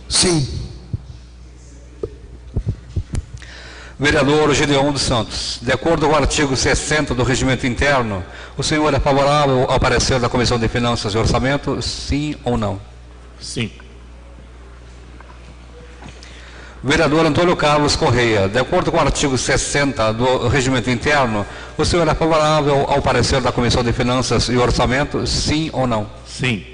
[SPEAKER 5] Sim.
[SPEAKER 2] Vereador Gideon dos Santos. De acordo com o artigo 60 do Regimento Interno, o senhor é favorável ao parecer da Comissão de Finanças e Orçamento? Sim ou não?
[SPEAKER 5] Sim.
[SPEAKER 2] Vereador Antônio Carlos Correia, de acordo com o artigo 60 do Regimento Interno, o senhor é favorável ao parecer da Comissão de Finanças e Orçamento, sim ou não?
[SPEAKER 6] Sim.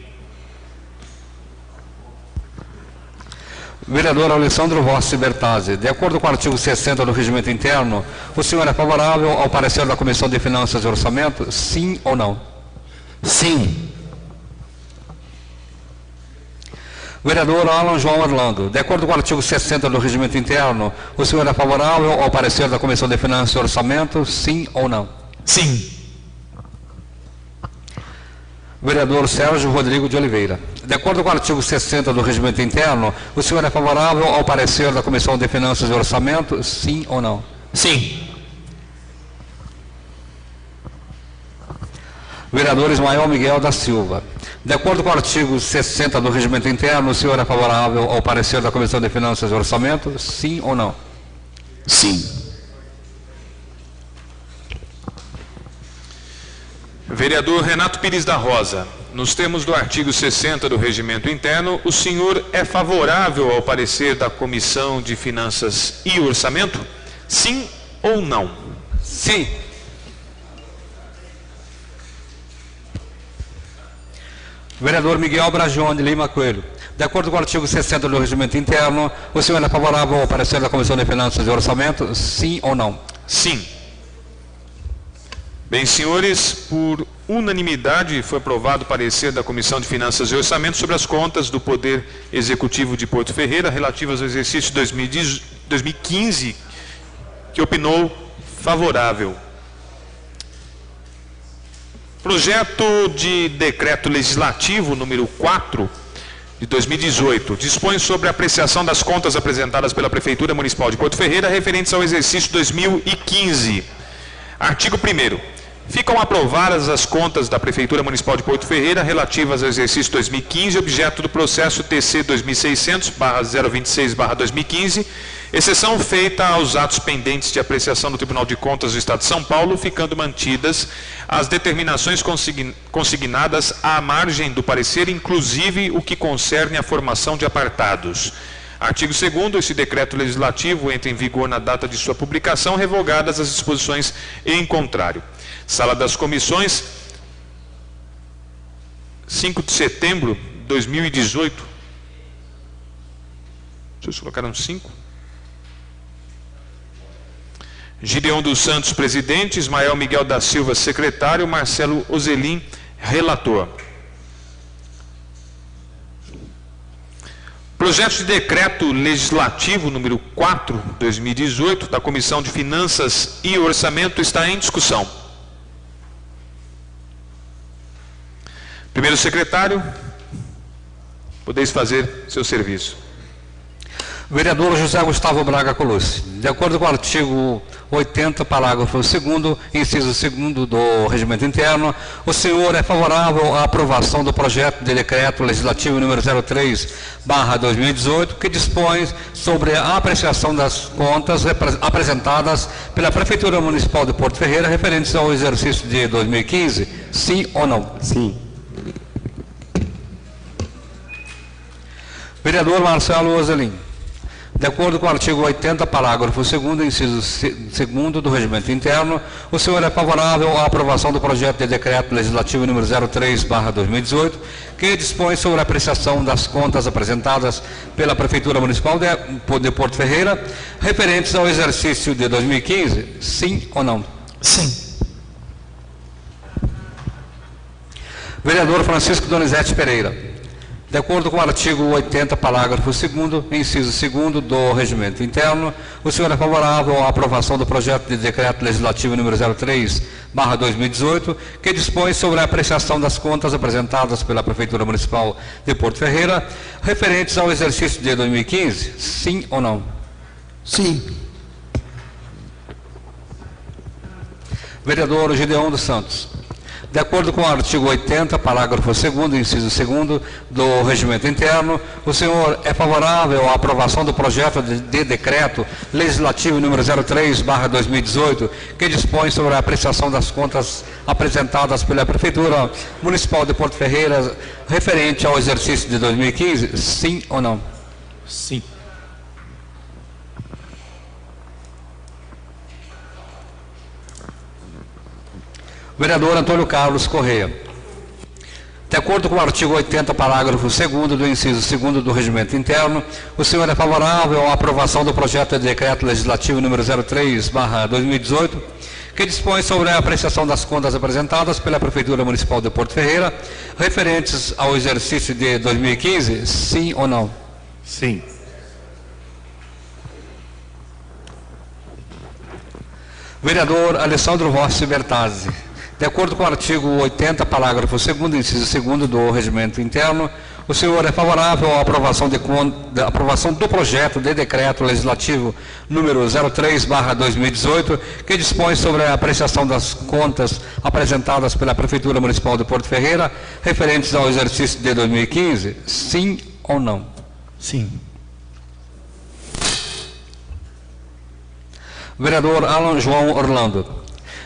[SPEAKER 2] Vereador Alessandro Rossi Bertazzi, de acordo com o artigo 60 do Regimento Interno, o senhor é favorável ao parecer da Comissão de Finanças e Orçamento, sim ou não?
[SPEAKER 5] Sim.
[SPEAKER 2] Vereador Alan João Orlando, de acordo com o artigo 60 do Regimento Interno, o senhor é favorável ao parecer da Comissão de Finanças e Orçamento, sim ou não?
[SPEAKER 5] Sim.
[SPEAKER 2] Vereador Sérgio Rodrigo de Oliveira, de acordo com o artigo 60 do Regimento Interno, o senhor é favorável ao parecer da Comissão de Finanças e Orçamento, sim ou não?
[SPEAKER 5] Sim.
[SPEAKER 2] Vereador Ismael Miguel da Silva, de acordo com o artigo 60 do Regimento Interno, o senhor é favorável ao parecer da Comissão de Finanças e Orçamento, sim ou não?
[SPEAKER 5] Sim.
[SPEAKER 1] Vereador Renato Pires da Rosa, nos termos do artigo 60 do Regimento Interno, o senhor é favorável ao parecer da Comissão de Finanças e Orçamento? Sim ou não?
[SPEAKER 2] Sim. Vereador Miguel Bragione Lima Coelho, de acordo com o artigo 60 do Regimento Interno, o senhor é favorável ao parecer da Comissão de Finanças e Orçamento? Sim ou não?
[SPEAKER 1] Sim. Bem, senhores, por unanimidade foi aprovado o parecer da Comissão de Finanças e Orçamento sobre as contas do Poder Executivo de Porto Ferreira relativas ao exercício 2015, que opinou favorável. Projeto de Decreto Legislativo número 4 de 2018 dispõe sobre a apreciação das contas apresentadas pela Prefeitura Municipal de Porto Ferreira referentes ao exercício 2015. Artigo 1º. Ficam aprovadas as contas da Prefeitura Municipal de Porto Ferreira relativas ao exercício 2015, objeto do processo TC 2600/026/2015, exceção feita aos atos pendentes de apreciação do Tribunal de Contas do Estado de São Paulo, ficando mantidas as determinações consignadas à margem do parecer, inclusive o que concerne à formação de apartados. Artigo 2º, esse decreto legislativo entra em vigor na data de sua publicação, revogadas as disposições em contrário. Sala das Comissões, 5 de setembro de 2018. Vocês colocaram 5? Gideon dos Santos, presidente. Ismael Miguel da Silva, secretário. Marcelo Ozelim, relator. Projeto de Decreto Legislativo número 4, 2018, da Comissão de Finanças e Orçamento está em discussão. Primeiro secretário, podeis fazer seu serviço.
[SPEAKER 2] Vereador José Gustavo Braga Colucci, de acordo com o artigo 80, parágrafo 2º, inciso 2º do Regimento Interno, o senhor é favorável à aprovação do projeto de decreto legislativo número 03/2018, que dispõe sobre a apreciação das contas apresentadas pela Prefeitura Municipal de Porto Ferreira referentes ao exercício de 2015, sim ou não?
[SPEAKER 3] Sim.
[SPEAKER 2] Vereador Marcelo Ozelim, de acordo com o artigo 80, parágrafo 2º, inciso 2º do Regimento Interno, o senhor é favorável à aprovação do projeto de decreto legislativo número 03/2018, que dispõe sobre a apreciação das contas apresentadas pela Prefeitura Municipal de Porto Ferreira, referentes ao exercício de 2015, sim ou não?
[SPEAKER 5] Sim.
[SPEAKER 2] Vereador Francisco Donizete Pereira, de acordo com o artigo 80, parágrafo 2º, inciso 2º do Regimento Interno, o senhor é favorável à aprovação do projeto de decreto legislativo número 03/2018, que dispõe sobre a apreciação das contas apresentadas pela Prefeitura Municipal de Porto Ferreira, referentes ao exercício de 2015, sim ou não?
[SPEAKER 5] Sim.
[SPEAKER 2] Vereador Gideon dos Santos, de acordo com o artigo 80, parágrafo 2º, inciso 2º do Regimento Interno, o senhor é favorável à aprovação do projeto de decreto legislativo número 03/2018, que dispõe sobre a apreciação das contas apresentadas pela Prefeitura Municipal de Porto Ferreira referente ao exercício de 2015, sim ou não?
[SPEAKER 6] Sim.
[SPEAKER 2] Vereador Antônio Carlos Correia. De acordo com o artigo 80, parágrafo 2º do inciso 2º do Regimento Interno, o senhor é favorável à aprovação do projeto de decreto legislativo número 03/2018, que dispõe sobre a apreciação das contas apresentadas pela Prefeitura Municipal de Porto Ferreira, referentes ao exercício de 2015, sim ou não?
[SPEAKER 5] Sim.
[SPEAKER 2] Vereador Alessandro Rossi Bertazzi. De acordo com o artigo 80, parágrafo 2º, inciso 2º do Regimento Interno, o senhor é favorável à aprovação do projeto de decreto legislativo número 03/2018, que dispõe sobre a apreciação das contas apresentadas pela Prefeitura Municipal de Porto Ferreira, referentes ao exercício de 2015, sim ou não?
[SPEAKER 5] Sim.
[SPEAKER 2] Vereador Alan João Orlando.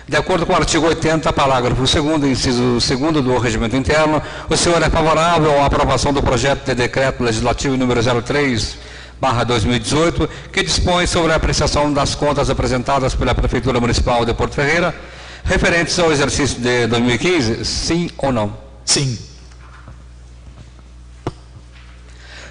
[SPEAKER 2] De acordo com o artigo 80, parágrafo 2º, inciso 2º do Regimento Interno, o senhor é favorável à aprovação do projeto de decreto legislativo número 03/2018, que dispõe sobre a apreciação das contas apresentadas pela Prefeitura Municipal de Porto Ferreira, referentes ao exercício de 2015, sim ou não?
[SPEAKER 5] Sim.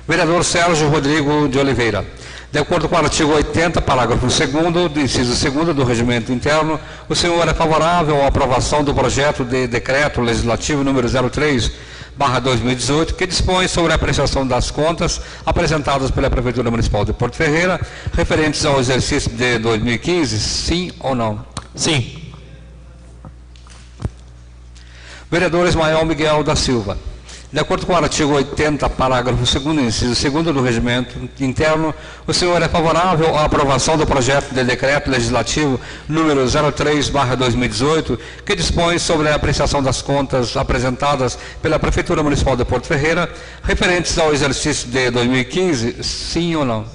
[SPEAKER 2] Vereador Sérgio Rodrigo de Oliveira. De acordo com o artigo 80, parágrafo 2º, inciso 2º do Regimento Interno, o senhor é favorável à aprovação do projeto de decreto legislativo número 03/2018, que dispõe sobre a apreciação das contas apresentadas pela Prefeitura Municipal de Porto Ferreira, referentes ao exercício de 2015, sim ou não?
[SPEAKER 5] Sim.
[SPEAKER 2] Vereador Ismael Miguel da Silva. De acordo com o artigo 80, parágrafo 2º, inciso 2º do Regimento Interno, o senhor é favorável à aprovação do projeto de decreto legislativo número 03/2018, que dispõe sobre a apreciação das contas apresentadas pela Prefeitura Municipal de Porto Ferreira, referentes ao exercício de 2015, sim ou não?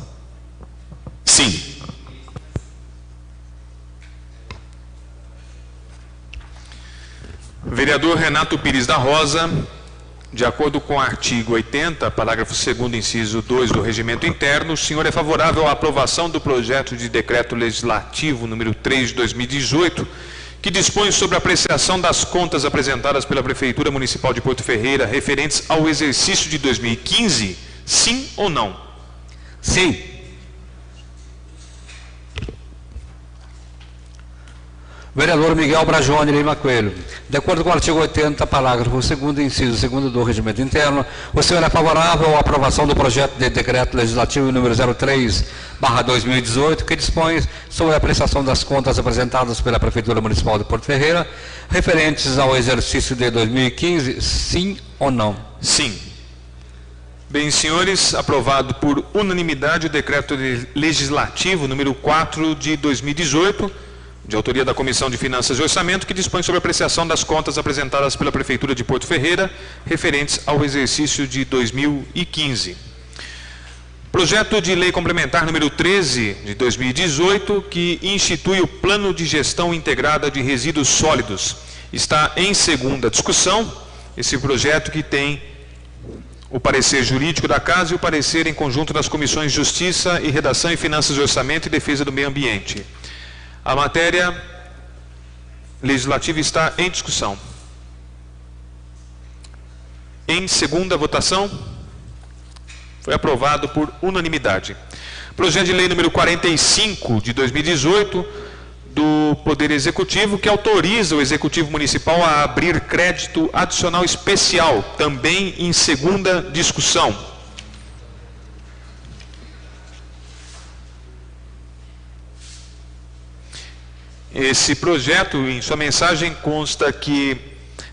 [SPEAKER 5] Sim.
[SPEAKER 1] Vereador Renato Pires da Rosa. De acordo com o artigo 80, parágrafo 2º, inciso 2 do Regimento Interno, o senhor é favorável à aprovação do projeto de decreto legislativo número 3 de 2018, que dispõe sobre a apreciação das contas apresentadas pela Prefeitura Municipal de Porto Ferreira referentes ao exercício de 2015, sim ou não?
[SPEAKER 2] Sim. Vereador Miguel Brajone Lima Coelho. De acordo com o artigo 80, parágrafo 2º, inciso 2º do Regimento Interno, o senhor é favorável à aprovação do projeto de decreto legislativo número 03/2018, que dispõe sobre a apreciação das contas apresentadas pela Prefeitura Municipal de Porto Ferreira, referentes ao exercício de 2015, sim ou não?
[SPEAKER 1] Sim. Bem, senhores, aprovado por unanimidade o decreto legislativo número 4 de 2018, de autoria da Comissão de Finanças e Orçamento, que dispõe sobre a apreciação das contas apresentadas pela Prefeitura de Porto Ferreira, referentes ao exercício de 2015. Projeto de Lei Complementar número 13 de 2018, que institui o Plano de Gestão Integrada de Resíduos Sólidos. Está em segunda discussão, esse projeto que tem o parecer jurídico da Casa e o parecer em conjunto das Comissões de Justiça e Redação e Finanças e Orçamento e Defesa do Meio Ambiente. A matéria legislativa está em discussão. Em segunda votação, foi aprovado por unanimidade. Projeto de Lei número 45 de 2018 do Poder Executivo, que autoriza o Executivo Municipal a abrir crédito adicional especial, também em segunda discussão. Esse projeto, em sua mensagem, consta que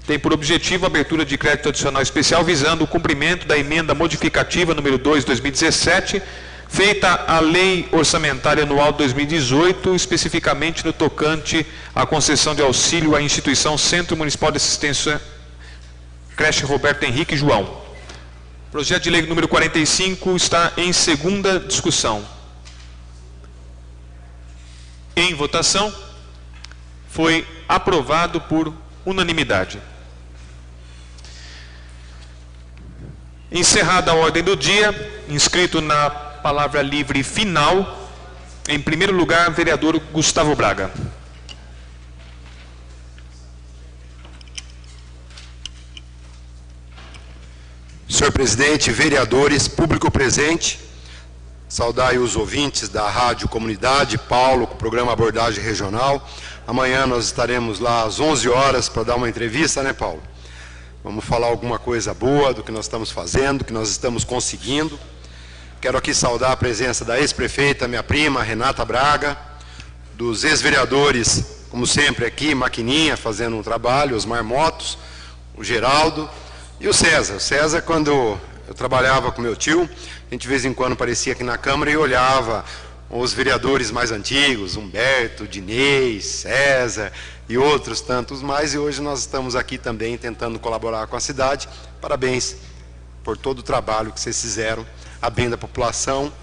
[SPEAKER 1] tem por objetivo a abertura de crédito adicional especial visando o cumprimento da emenda modificativa número 2 de 2017, feita à Lei Orçamentária Anual de 2018, especificamente no tocante à concessão de auxílio à instituição Centro Municipal de Assistência Creche Roberto Henrique João. Projeto de Lei número 45 está em segunda discussão. Em votação. Foi aprovado por unanimidade. Encerrada a ordem do dia, inscrito na palavra livre final, em primeiro lugar, vereador Gustavo Braga.
[SPEAKER 3] senhor presidente, vereadores, público presente, saudar aí os ouvintes da Rádio Comunidade, Paulo, com o programa Abordagem Regional. Amanhã nós estaremos lá às 11 horas para dar uma entrevista, né, Paulo? Vamos falar alguma coisa boa do que nós estamos fazendo, do que nós estamos conseguindo. Quero aqui saudar a presença da ex-prefeita, minha prima, Renata Braga, dos ex-vereadores, como sempre aqui, Maquininha, fazendo um trabalho, os Marmotos, o Geraldo e o César. O César, quando eu trabalhava com meu tio, a gente de vez em quando aparecia aqui na Câmara e olhava os vereadores mais antigos, Humberto, Dinês, César e outros tantos mais, e hoje nós estamos aqui também tentando colaborar com a cidade. Parabéns por todo o trabalho que vocês fizeram, a bem da população.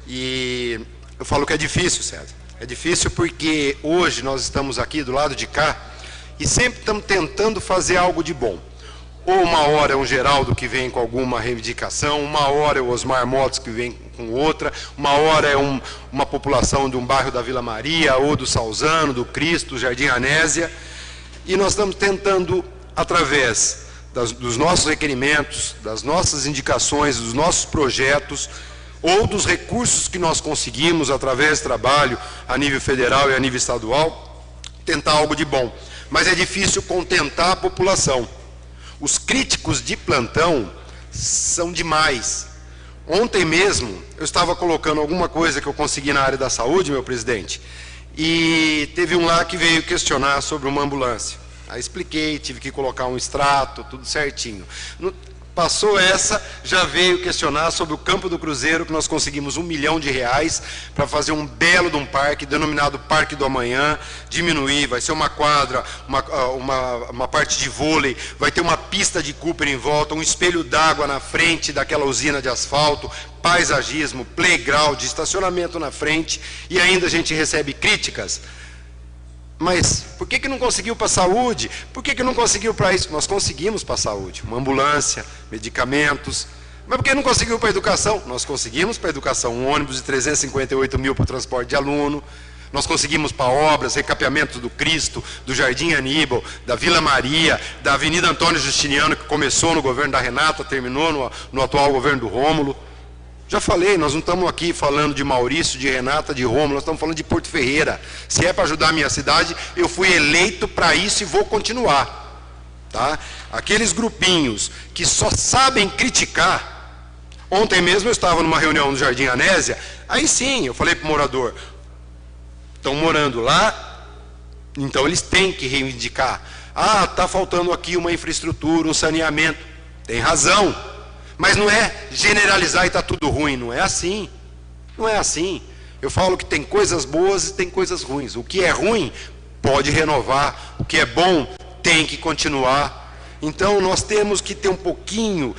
[SPEAKER 3] E eu falo que é difícil, César. É difícil porque hoje nós estamos aqui do lado de cá e sempre estamos tentando fazer algo de bom. Ou uma hora é um Geraldo que vem com alguma reivindicação, uma hora é o Osmar Motos que vem com outra, uma hora é uma população de um bairro da Vila Maria, ou do Salzano, do Cristo, Jardim Anésia. E nós estamos tentando, através dos nossos requerimentos, das nossas indicações, dos nossos projetos, ou dos recursos que nós conseguimos através do trabalho a nível federal e a nível estadual, tentar algo de bom. Mas é difícil contentar a população. Os críticos de plantão são demais. Ontem mesmo, eu estava colocando alguma coisa que eu consegui na área da saúde, meu presidente, e teve um lá que veio questionar sobre uma ambulância. Aí expliquei, tive que colocar um extrato, tudo certinho. Passou essa, já veio questionar sobre o Campo do Cruzeiro, que nós conseguimos R$1 milhão para fazer um belo de um parque, denominado Parque do Amanhã, diminuir, vai ser uma quadra, uma parte de vôlei, vai ter uma pista de Cooper em volta, um espelho d'água na frente daquela usina de asfalto, paisagismo, playground, estacionamento na frente, e ainda a gente recebe críticas. Mas por que não conseguiu para a saúde? Por que não conseguiu para isso? Nós conseguimos para a saúde, uma ambulância, medicamentos. Mas por que não conseguiu para a educação? Nós conseguimos para a educação, um ônibus de 358 mil para o transporte de aluno. Nós conseguimos para obras, recapeamento do Cristo, do Jardim Aníbal, da Vila Maria, da Avenida Antônio Justiniano, que começou no governo da Renata, terminou no atual governo do Rômulo. Já falei, nós não estamos aqui falando de Maurício, de Renata, de Rômulo, nós estamos falando de Porto Ferreira. Se é para ajudar a minha cidade, eu fui eleito para isso e vou continuar. Tá? Aqueles grupinhos que só sabem criticar. Ontem mesmo eu estava numa reunião no Jardim Anésia, aí sim, eu falei para o morador, estão morando lá, então eles têm que reivindicar. Ah, está faltando aqui uma infraestrutura, um saneamento. Tem razão. Mas não é generalizar e está tudo ruim, não é assim. Não é assim. Eu falo que tem coisas boas e tem coisas ruins. O que é ruim pode renovar, o que é bom tem que continuar. Então nós temos que ter um pouquinho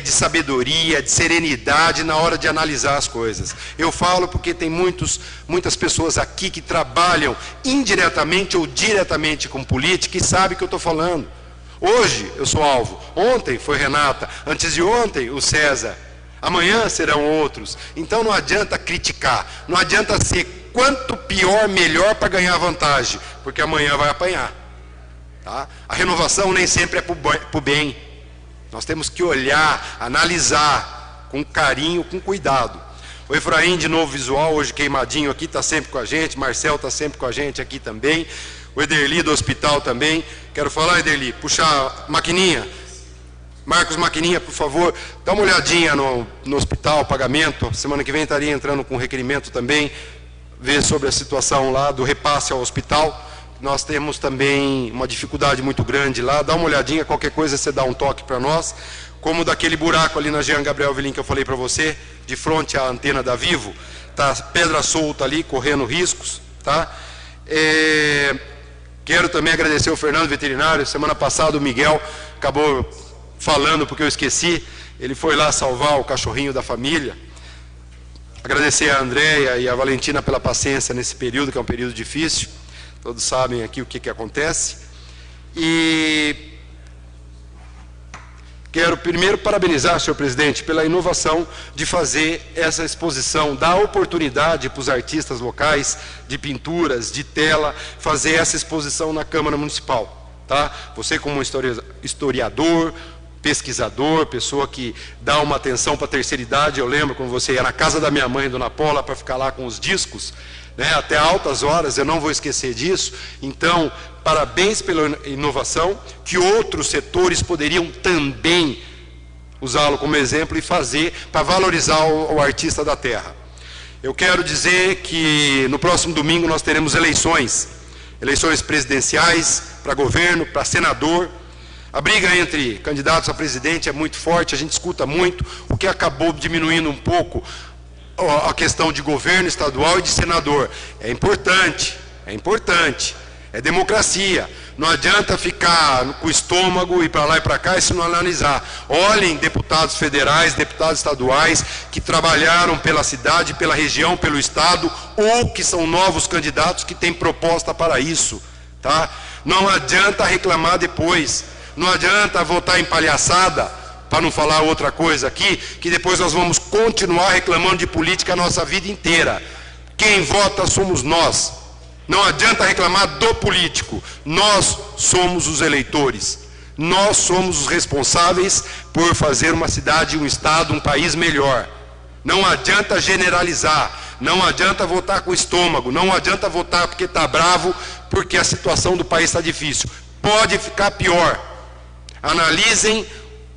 [SPEAKER 3] de sabedoria, de serenidade na hora de analisar as coisas. Eu falo porque tem muitas pessoas aqui que trabalham indiretamente ou diretamente com política e sabem o que eu estou falando. Hoje eu sou alvo, ontem foi Renata, antes de ontem o César, amanhã serão outros. Então não adianta criticar, não adianta ser quanto pior, melhor para ganhar vantagem, porque amanhã vai apanhar. Tá? A renovação nem sempre é para o bem. Nós temos que olhar, analisar com carinho, com cuidado. O Efraim, de Novo Visual, hoje queimadinho aqui, está sempre com a gente, Marcel está sempre com a gente aqui também. O Ederli do hospital também. Quero falar, Ederli, puxar Maquininha. Marcos Maquininha, por favor, dá uma olhadinha no hospital, pagamento. Semana que vem estaria entrando com requerimento também, ver sobre a situação lá do repasse ao hospital. Nós temos também uma dificuldade muito grande lá. Dá uma olhadinha, qualquer coisa você dá um toque para nós. Como daquele buraco ali na Jean Gabriel Vilim que eu falei para você, de frente à antena da Vivo, tá pedra solta ali, correndo riscos, tá? Quero também agradecer ao Fernando Veterinário. Semana passada o Miguel acabou falando porque eu esqueci. Ele foi lá salvar o cachorrinho da família. Agradecer a Andréia e a Valentina pela paciência nesse período, que é um período difícil. Todos sabem aqui o que acontece. E quero primeiro parabenizar, senhor presidente, pela inovação de fazer essa exposição, dar oportunidade para os artistas locais, de pinturas, de tela, fazer essa exposição na Câmara Municipal. Tá? Você como historiador, pesquisador, pessoa que dá uma atenção para a terceira idade. Eu lembro quando você ia na casa da minha mãe, Dona Paula, para ficar lá com os discos, né, até altas horas, eu não vou esquecer disso. Então, parabéns pela inovação, que outros setores poderiam também usá-lo como exemplo e fazer para valorizar o artista da terra. Eu quero dizer que no próximo domingo nós teremos eleições presidenciais, para governo, para senador. A briga entre candidatos a presidente é muito forte, a gente escuta muito, o que acabou diminuindo um pouco a questão de governo estadual e de senador. É importante, é democracia. Não adianta ficar com o estômago, ir para lá e para cá e se não analisar. Olhem deputados federais, deputados estaduais, que trabalharam pela cidade, pela região, pelo estado, ou que são novos candidatos que têm proposta para isso. Tá? Não adianta reclamar depois. Não adianta votar em palhaçada, para não falar outra coisa aqui, que depois nós vamos continuar reclamando de política a nossa vida inteira. Quem vota somos nós. Não adianta reclamar do político. Nós somos os eleitores. Nós somos os responsáveis por fazer uma cidade, um estado, um país melhor. Não adianta generalizar. Não adianta votar com o estômago. Não adianta votar porque está bravo, porque a situação do país está difícil. Pode ficar pior. Analisem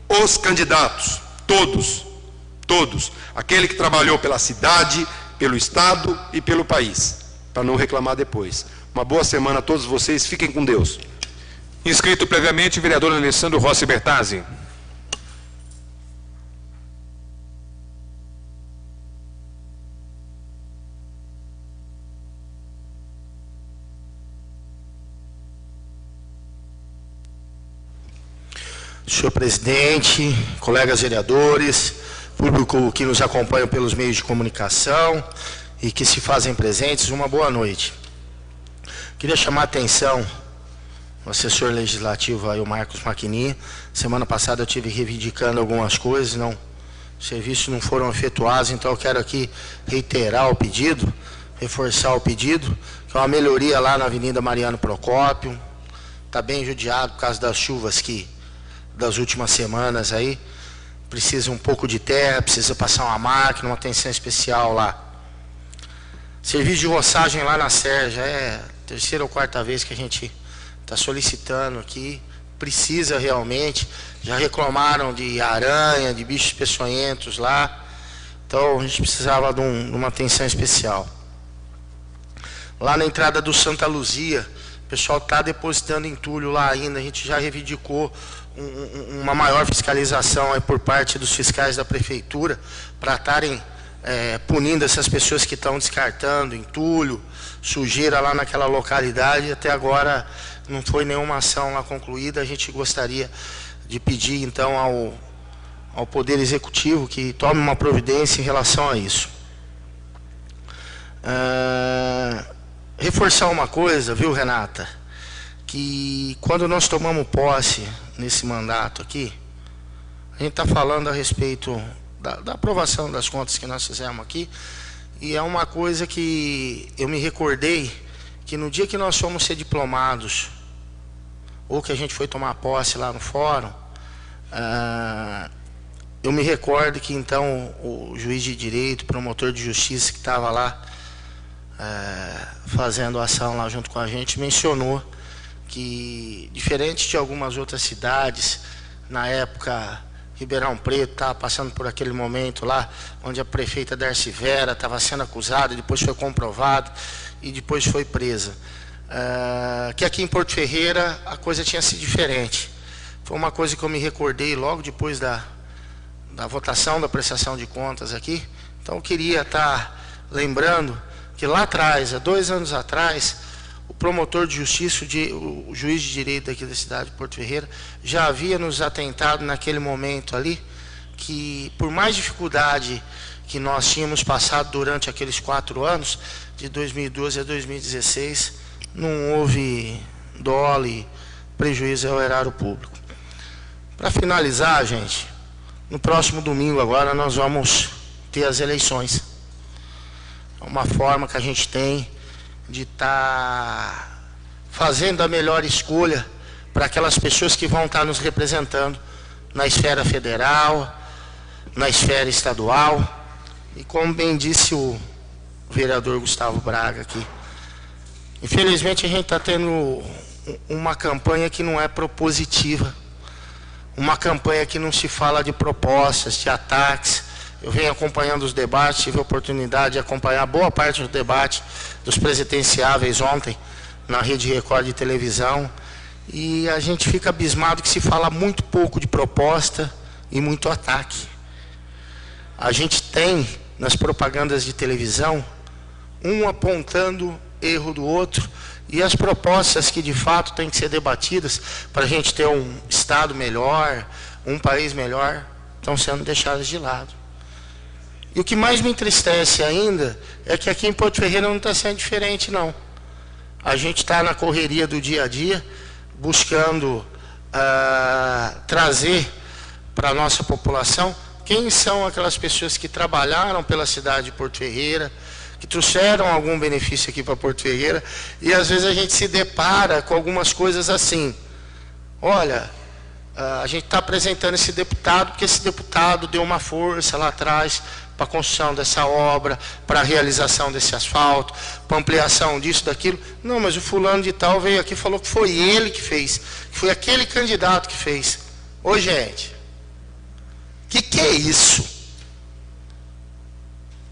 [SPEAKER 3] os candidatos, todos, aquele que trabalhou pela cidade, pelo estado e pelo país, para não reclamar depois. Uma boa semana a todos vocês, fiquem com Deus.
[SPEAKER 1] Inscrito previamente, vereador Alessandro Rossi Bertazzi.
[SPEAKER 6] Senhor presidente, colegas vereadores, público que nos acompanha pelos meios de comunicação e que se fazem presentes, uma boa noite. Queria chamar a atenção do assessor legislativo aí, o Marcos Maquini. Semana passada eu estive reivindicando algumas coisas, os serviços não foram efetuados, então eu quero aqui reiterar o pedido, reforçar o pedido, que é uma melhoria lá na Avenida Mariano Procópio. Está bem judiado por causa das chuvas das últimas semanas aí, precisa um pouco de terra, precisa passar uma máquina, uma atenção especial lá. Serviço de roçagem lá na Serra, já é a terceira ou quarta vez que a gente está solicitando aqui, precisa realmente, já reclamaram de aranha, de bichos peçonhentos lá, então a gente precisava de uma atenção especial. Lá na entrada do Santa Luzia, o pessoal está depositando entulho lá ainda, a gente já reivindicou uma maior fiscalização aí por parte dos fiscais da prefeitura para estarem punindo essas pessoas que estão descartando entulho, sujeira lá naquela localidade. Até agora não foi nenhuma ação lá concluída. A gente gostaria de pedir então ao Poder Executivo que tome uma providência em relação a isso. Reforçar uma coisa, viu, Renata? Que quando nós tomamos posse nesse mandato aqui, a gente está falando a respeito da aprovação das contas que nós fizemos aqui, e é uma coisa que eu me recordei, que no dia que nós fomos ser diplomados, ou que a gente foi tomar posse lá no fórum, eu me recordo que então o juiz de direito, promotor de justiça que estava lá fazendo ação lá junto com a gente, mencionou que, diferente de algumas outras cidades, na época Ribeirão Preto estava passando por aquele momento lá, onde a prefeita Darcy Vera estava sendo acusada, depois foi comprovado e depois foi presa. Que aqui em Porto Ferreira a coisa tinha sido diferente. Foi uma coisa que eu me recordei logo depois da votação da prestação de contas aqui. Então eu queria estar lembrando que lá atrás, há 2 anos atrás, o promotor de justiça, o juiz de direito aqui da cidade de Porto Ferreira, já havia nos atentado naquele momento ali, que por mais dificuldade que nós tínhamos passado durante aqueles 4 anos, de 2012 a 2016, não houve dolo e prejuízo ao erário público. Para finalizar, gente, no próximo domingo agora nós vamos ter as eleições. É uma forma que a gente tem de estar fazendo a melhor escolha para aquelas pessoas que vão estar nos representando na esfera federal, na esfera estadual. E como bem disse o vereador Gustavo Braga aqui, infelizmente a gente está tendo uma campanha que não é propositiva, uma campanha que não se fala de propostas, de ataques. Eu venho acompanhando os debates, tive a oportunidade de acompanhar boa parte do debate dos presidenciáveis ontem na Rede Record de televisão, e a gente fica abismado que se fala muito pouco de proposta e muito ataque. A gente tem nas propagandas de televisão um apontando erro do outro, e as propostas que de fato têm que ser debatidas para a gente ter um Estado melhor, um país melhor, estão sendo deixadas de lado. E o que mais me entristece ainda é que aqui em Porto Ferreira não está sendo diferente, não. A gente está na correria do dia a dia, buscando trazer para a nossa população quem são aquelas pessoas que trabalharam pela cidade de Porto Ferreira, que trouxeram algum benefício aqui para Porto Ferreira, e às vezes a gente se depara com algumas coisas assim. Olha, a gente está apresentando esse deputado porque esse deputado deu uma força lá atrás para a construção dessa obra, para a realização desse asfalto, para ampliação disso, daquilo. Não, mas o fulano de tal veio aqui e falou que foi ele que fez, que foi aquele candidato que fez. Ô, gente, que é isso?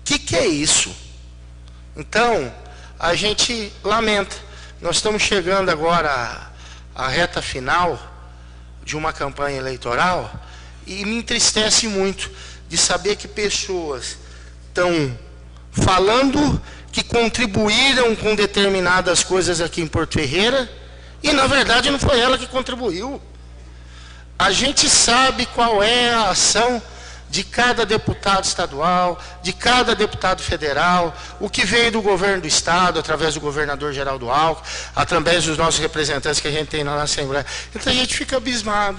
[SPEAKER 6] Que é isso? Então, a gente lamenta. Nós estamos chegando agora à reta final de uma campanha eleitoral, e me entristece muito de saber que pessoas estão falando que contribuíram com determinadas coisas aqui em Porto Ferreira, e na verdade não foi ela que contribuiu. A gente sabe qual é a ação de cada deputado estadual, de cada deputado federal, o que veio do governo do estado, através do governador Geraldo Alckmin, através dos nossos representantes que a gente tem na Assembleia. Então a gente fica abismado.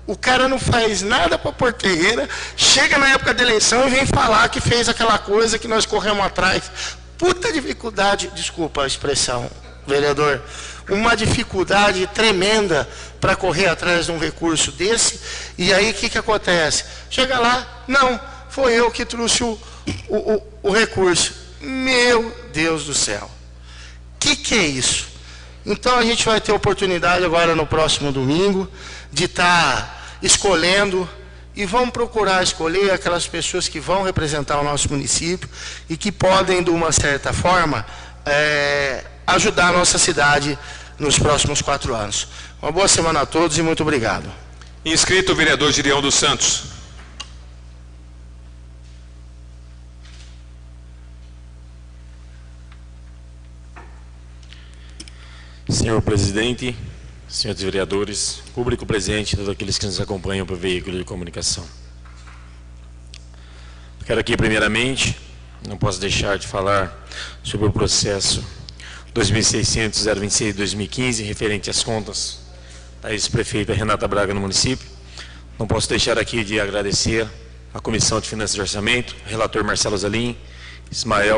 [SPEAKER 6] O cara não faz nada para Porto Ferreira, chega na época da eleição e vem falar que fez aquela coisa que nós corremos atrás. Puta dificuldade, desculpa a expressão, vereador, uma dificuldade tremenda para correr atrás de um recurso desse. E aí o que acontece? Chega lá, não, foi eu que trouxe o recurso. Meu Deus do céu, que é isso? Então a gente vai ter oportunidade agora no próximo domingo de estar escolhendo, e vamos procurar escolher aquelas pessoas que vão representar o nosso município e que podem, de uma certa forma, ajudar a nossa cidade nos próximos 4 anos. Uma boa semana a todos e muito obrigado.
[SPEAKER 1] Inscrito o vereador Girião dos Santos.
[SPEAKER 5] Senhor presidente, senhores vereadores, público presente, todos aqueles que nos acompanham por veículo de comunicação. Quero aqui, primeiramente, não posso deixar de falar sobre o processo 2600-026-2015, referente às contas da ex-prefeita Renata Braga no município. Não posso deixar aqui de agradecer à Comissão de Finanças e Orçamento, relator Marcelo Zalim,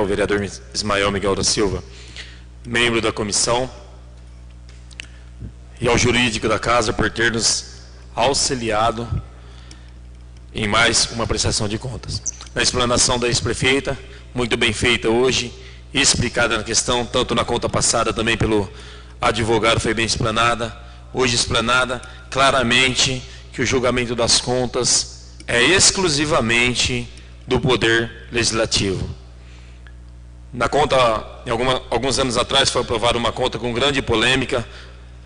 [SPEAKER 5] vereador Ismael Miguel da Silva, membro da comissão, e ao jurídico da casa por ter nos auxiliado em mais uma prestação de contas. Na explanação da ex-prefeita, muito bem feita hoje, explicada na questão, tanto na conta passada também pelo advogado foi bem explanada, hoje explanada claramente que o julgamento das contas é exclusivamente do Poder Legislativo. Na conta, alguns anos atrás, foi aprovada uma conta com grande polêmica.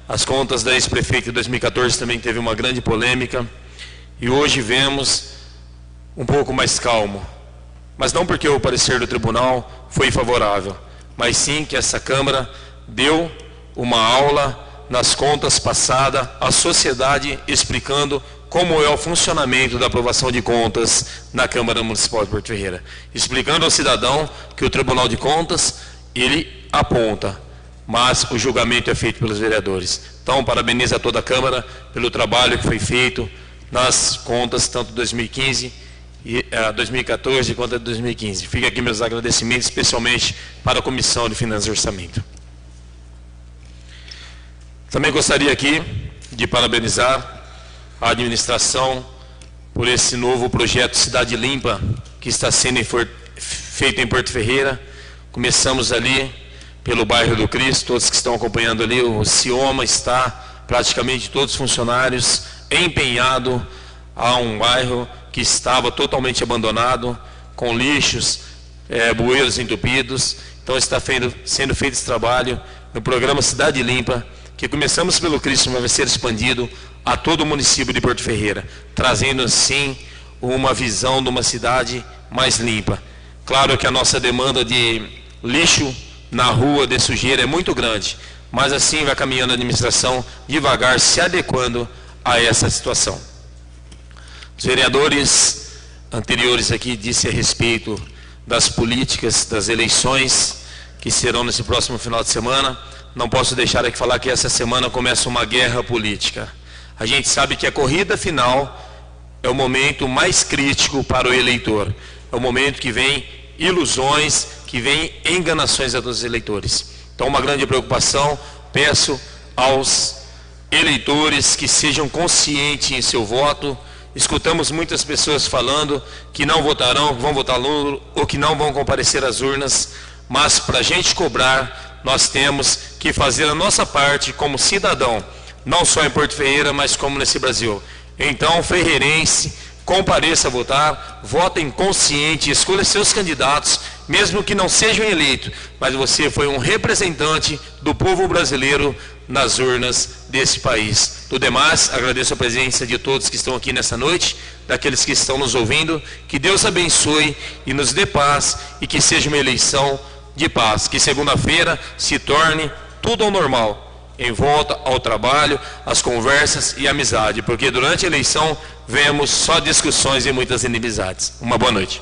[SPEAKER 5] As contas da ex-prefeita de 2014 também teve uma grande polêmica, e hoje vemos um pouco mais calmo, mas não porque o parecer do tribunal foi favorável, mas sim que essa Câmara deu uma aula nas contas passadas à sociedade, explicando como é o funcionamento da aprovação de contas na Câmara Municipal de Porto Ferreira, explicando ao cidadão que o Tribunal de Contas, ele aponta, mas o julgamento é feito pelos vereadores. Então, parabenizo a toda a Câmara pelo trabalho que foi feito nas contas, tanto 2015 e 2014 quanto 2015. Fica aqui meus agradecimentos, especialmente para a Comissão de Finanças e Orçamento. Também gostaria aqui de parabenizar à administração por esse novo projeto Cidade Limpa que está sendo feito em Porto Ferreira. Começamos ali pelo bairro do Cristo, todos que estão acompanhando ali, o Cioma está praticamente todos os funcionários empenhados a um bairro que estava totalmente abandonado, com lixos, bueiros entupidos. Então está sendo feito esse trabalho no programa Cidade Limpa, que começamos pelo Cristo, mas vai ser expandido a todo o município de Porto Ferreira, trazendo assim uma visão de uma cidade mais limpa. Claro que a nossa demanda de lixo na rua, de sujeira, é muito grande, mas assim vai caminhando a administração devagar, se adequando a essa situação. Os vereadores anteriores aqui disse a respeito das políticas, das eleições que serão nesse próximo final de semana. Não posso deixar aqui falar que essa semana começa uma guerra política. A gente sabe que a corrida final é o momento mais crítico para o eleitor. É o momento que vem ilusões, que vem enganações a todos os eleitores. Então, uma grande preocupação, peço aos eleitores que sejam conscientes em seu voto. Escutamos muitas pessoas falando que não votarão, que vão votar nulo ou que não vão comparecer às urnas, mas para a gente cobrar, nós temos que fazer a nossa parte como cidadão, não só em Porto Ferreira, mas como nesse Brasil. Então, ferreirense, compareça a votar, votem consciente, escolha seus candidatos, mesmo que não sejam eleitos, mas você foi um representante do povo brasileiro nas urnas desse país. Do demais, agradeço a presença de todos que estão aqui nessa noite, daqueles que estão nos ouvindo, que Deus abençoe e nos dê paz, e que seja uma eleição de paz, que segunda-feira se torne tudo ao normal, em volta ao trabalho, às conversas e amizade, porque durante a eleição vemos só discussões e muitas inimizades. Uma boa noite.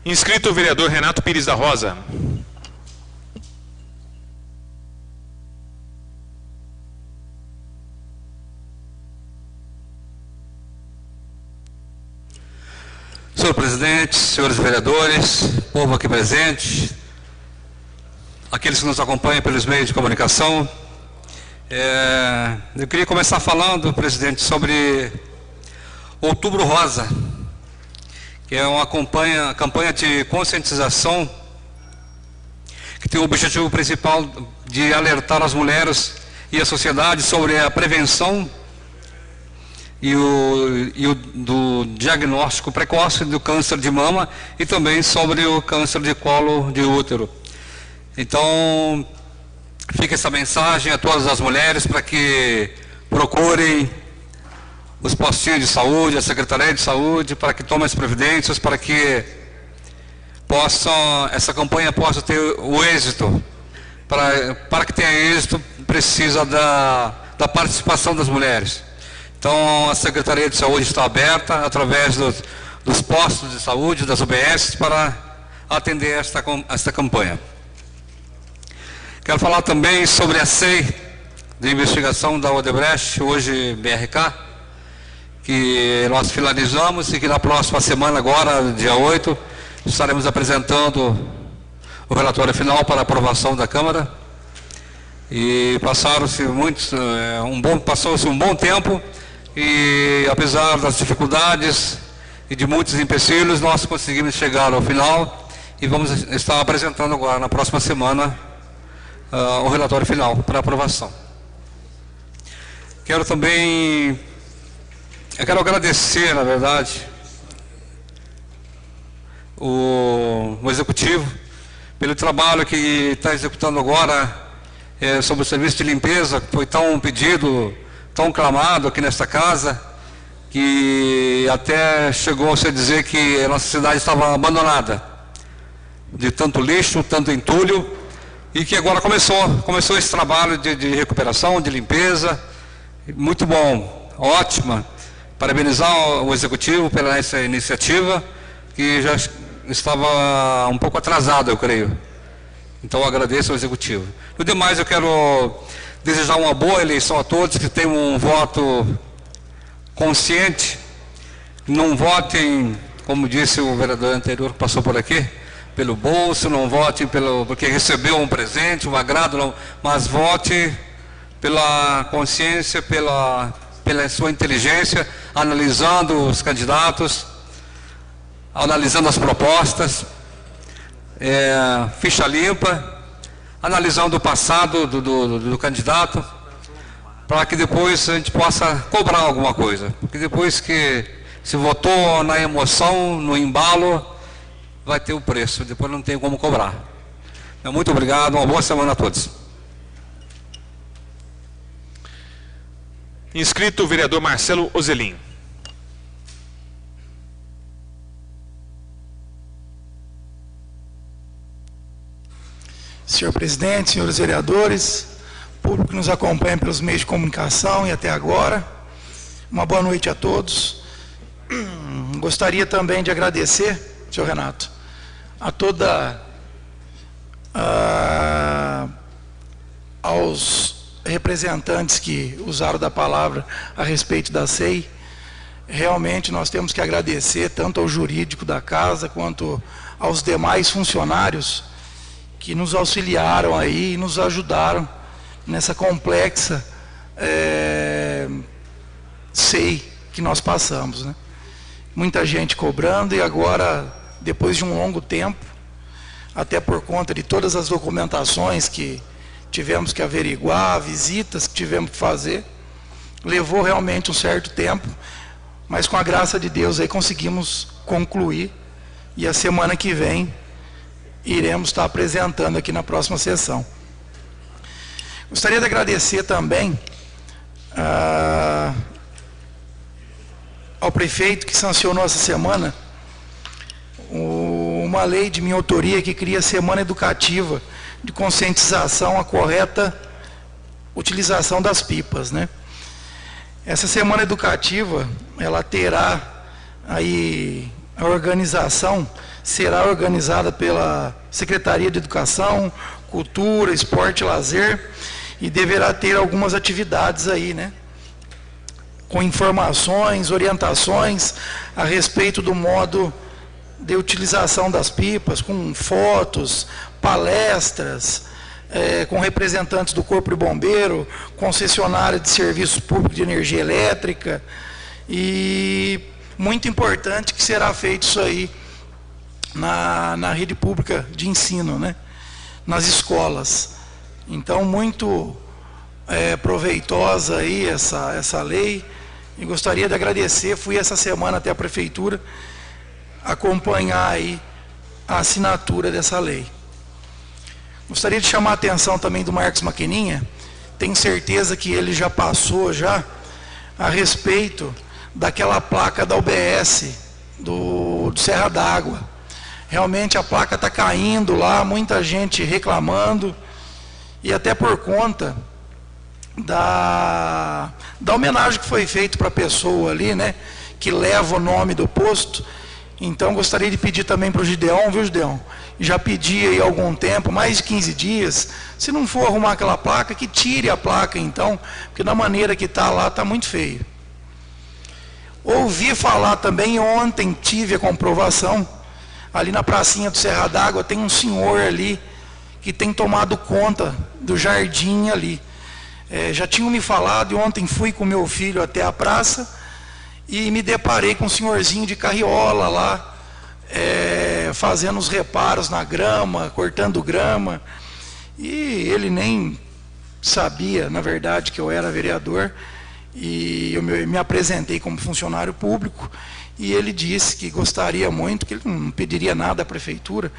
[SPEAKER 1] Inscrito o vereador Renato Pires da Rosa.
[SPEAKER 2] Senhor presidente, senhores vereadores, povo aqui presente, aqueles que nos acompanham pelos meios de comunicação, eu queria começar falando, presidente, sobre Outubro Rosa, que é uma campanha de conscientização que tem o objetivo principal de alertar as mulheres e a sociedade sobre a prevenção do diagnóstico precoce do câncer de mama e também sobre o câncer de colo de útero. Então, fica essa mensagem a todas as mulheres para que procurem os postinhos de saúde, a Secretaria de Saúde, para que tomem as providências, para que essa campanha possa ter o êxito. Para que tenha êxito, precisa da participação das mulheres. Então, a Secretaria de Saúde está aberta, através dos postos de saúde, das UBS, para atender esta campanha. Quero falar também sobre a SEI, de investigação da Odebrecht, hoje BRK, que nós finalizamos e que na próxima semana, agora, dia 8, estaremos apresentando o relatório final para aprovação da Câmara. E passou-se um bom tempo, e apesar das dificuldades e de muitos empecilhos, nós conseguimos chegar ao final e vamos estar apresentando agora, na próxima semana, o relatório final para aprovação. Quero agradecer, na verdade, o Executivo pelo trabalho que está executando agora sobre o serviço de limpeza, que foi tão pedido, tão clamado aqui nesta casa, que até chegou a se dizer que a nossa cidade estava abandonada, de tanto lixo, tanto entulho, e que agora começou esse trabalho de recuperação, de limpeza, muito bom, ótima. Parabenizar o Executivo pela essa iniciativa, que já estava um pouco atrasada, eu creio. Então, eu agradeço ao Executivo. No demais, eu quero desejar uma boa eleição a todos, que tenham um voto consciente. Não votem, como disse o vereador anterior que passou por aqui, pelo bolso, não votem porque recebeu um presente, um agrado, não, mas vote pela consciência, pela sua inteligência, analisando os candidatos, analisando as propostas, ficha limpa, analisando o passado do candidato, para que depois a gente possa cobrar alguma coisa. Porque depois que se votou na emoção, no embalo, vai ter o preço, depois não tem como cobrar. Muito obrigado, uma boa semana a todos.
[SPEAKER 1] Inscrito o vereador Marcelo Ozelin.
[SPEAKER 7] Senhor presidente, senhores vereadores, público que nos acompanha pelos meios de comunicação e até agora, uma boa noite a todos. Gostaria também de agradecer, senhor Renato, aos representantes que usaram da palavra a respeito da SEI. Realmente nós temos que agradecer tanto ao jurídico da casa quanto aos demais funcionários que nos auxiliaram aí e nos ajudaram nessa complexa SEI que nós passamos, né? Muita gente cobrando, e agora, depois de um longo tempo, até por conta de todas as documentações que tivemos que averiguar, visitas que tivemos que fazer, levou realmente um certo tempo, mas com a graça de Deus aí conseguimos concluir, e a semana que vem iremos estar apresentando aqui na próxima sessão. Gostaria de agradecer também ao prefeito que sancionou essa semana uma lei de minha autoria que cria a Semana Educativa de conscientização à correta utilização das pipas, né? Essa semana educativa, ela terá aí, a organização será organizada pela Secretaria de Educação, Cultura, Esporte e Lazer, e deverá ter algumas atividades aí, né? Com informações, orientações a respeito do modo de utilização das pipas, com fotos, palestras, com representantes do Corpo de Bombeiro, concessionária de serviços públicos de energia elétrica, e muito importante que será feito isso aí na rede pública de ensino, né? Nas escolas. Então, muito proveitosa aí essa lei, e gostaria de agradecer. Fui essa semana até a prefeitura acompanhar aí a assinatura dessa lei. Gostaria de chamar a atenção também do Marcos Maquininha. Tenho certeza que ele já passou a respeito daquela placa da UBS do Serra d'Água. Realmente a placa está caindo lá, muita gente reclamando, e até por conta da homenagem que foi feita para a pessoa ali, né, que leva o nome do posto. Então gostaria de pedir também para o Gideon, viu, Gideon? Já pedi aí há algum tempo, mais de 15 dias, se não for arrumar aquela placa, que tire a placa então, porque da maneira que está lá, está muito feio. Ouvi falar também, ontem tive a comprovação, ali na pracinha do Serra d'Água, tem um senhor ali que tem tomado conta do jardim ali. Já tinham me falado, e ontem fui com meu filho até a praça, e me deparei com um senhorzinho de carriola lá, fazendo os reparos na grama, cortando grama, e ele nem sabia, na verdade, que eu era vereador, e eu me apresentei como funcionário público, e ele disse que gostaria muito, que ele não pediria nada à prefeitura,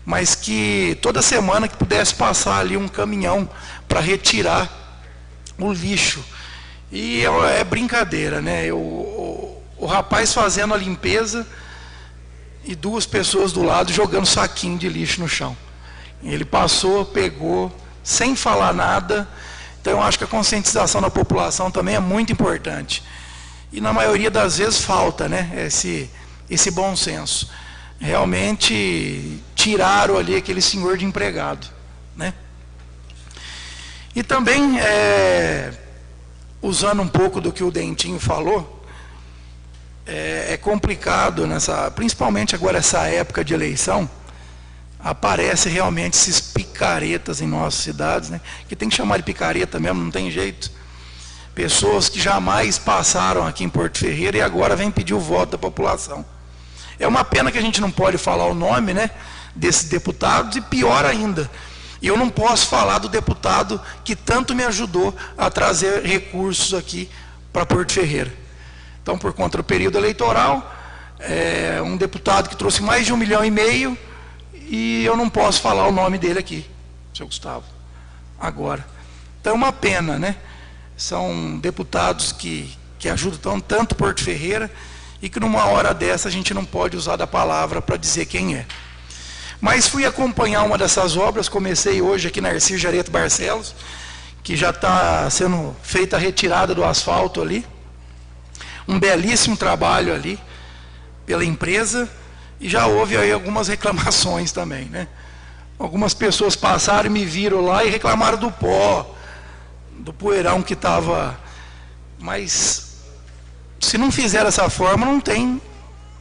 [SPEAKER 7] mas que toda semana que pudesse passar ali um caminhão para retirar o lixo. E é brincadeira, né? O rapaz fazendo a limpeza e duas pessoas do lado jogando saquinho de lixo no chão. Ele passou, pegou, sem falar nada. Então eu acho que a conscientização da população também é muito importante. E na maioria das vezes falta, né, esse bom senso. Realmente tiraram ali aquele senhor de empregado, né? E também, usando um pouco do que o Dentinho falou, é complicado, principalmente agora essa época de eleição, aparece realmente esses picaretas em nossas cidades, né? Que tem que chamar de picareta mesmo, não tem jeito. Pessoas que jamais passaram aqui em Porto Ferreira e agora vêm pedir o voto da população. É uma pena que a gente não pode falar o nome, né, desses deputados, e pior ainda, eu não posso falar do deputado que tanto me ajudou a trazer recursos aqui para Porto Ferreira. Então, por conta do período eleitoral, um deputado que trouxe mais de 1,5 milhão, e eu não posso falar o nome dele aqui, seu Gustavo, agora. Então é uma pena, né? São deputados que ajudam tanto Porto Ferreira, e que numa hora dessa a gente não pode usar da palavra para dizer quem é. Mas fui acompanhar uma dessas obras, comecei hoje aqui na Arcir Jareto Barcelos, que já está sendo feita a retirada do asfalto ali. Um belíssimo trabalho ali pela empresa, e já houve aí algumas reclamações também, né? Algumas pessoas passaram e me viram lá e reclamaram do pó, do poeirão que estava. Mas se não fizer dessa forma, não tem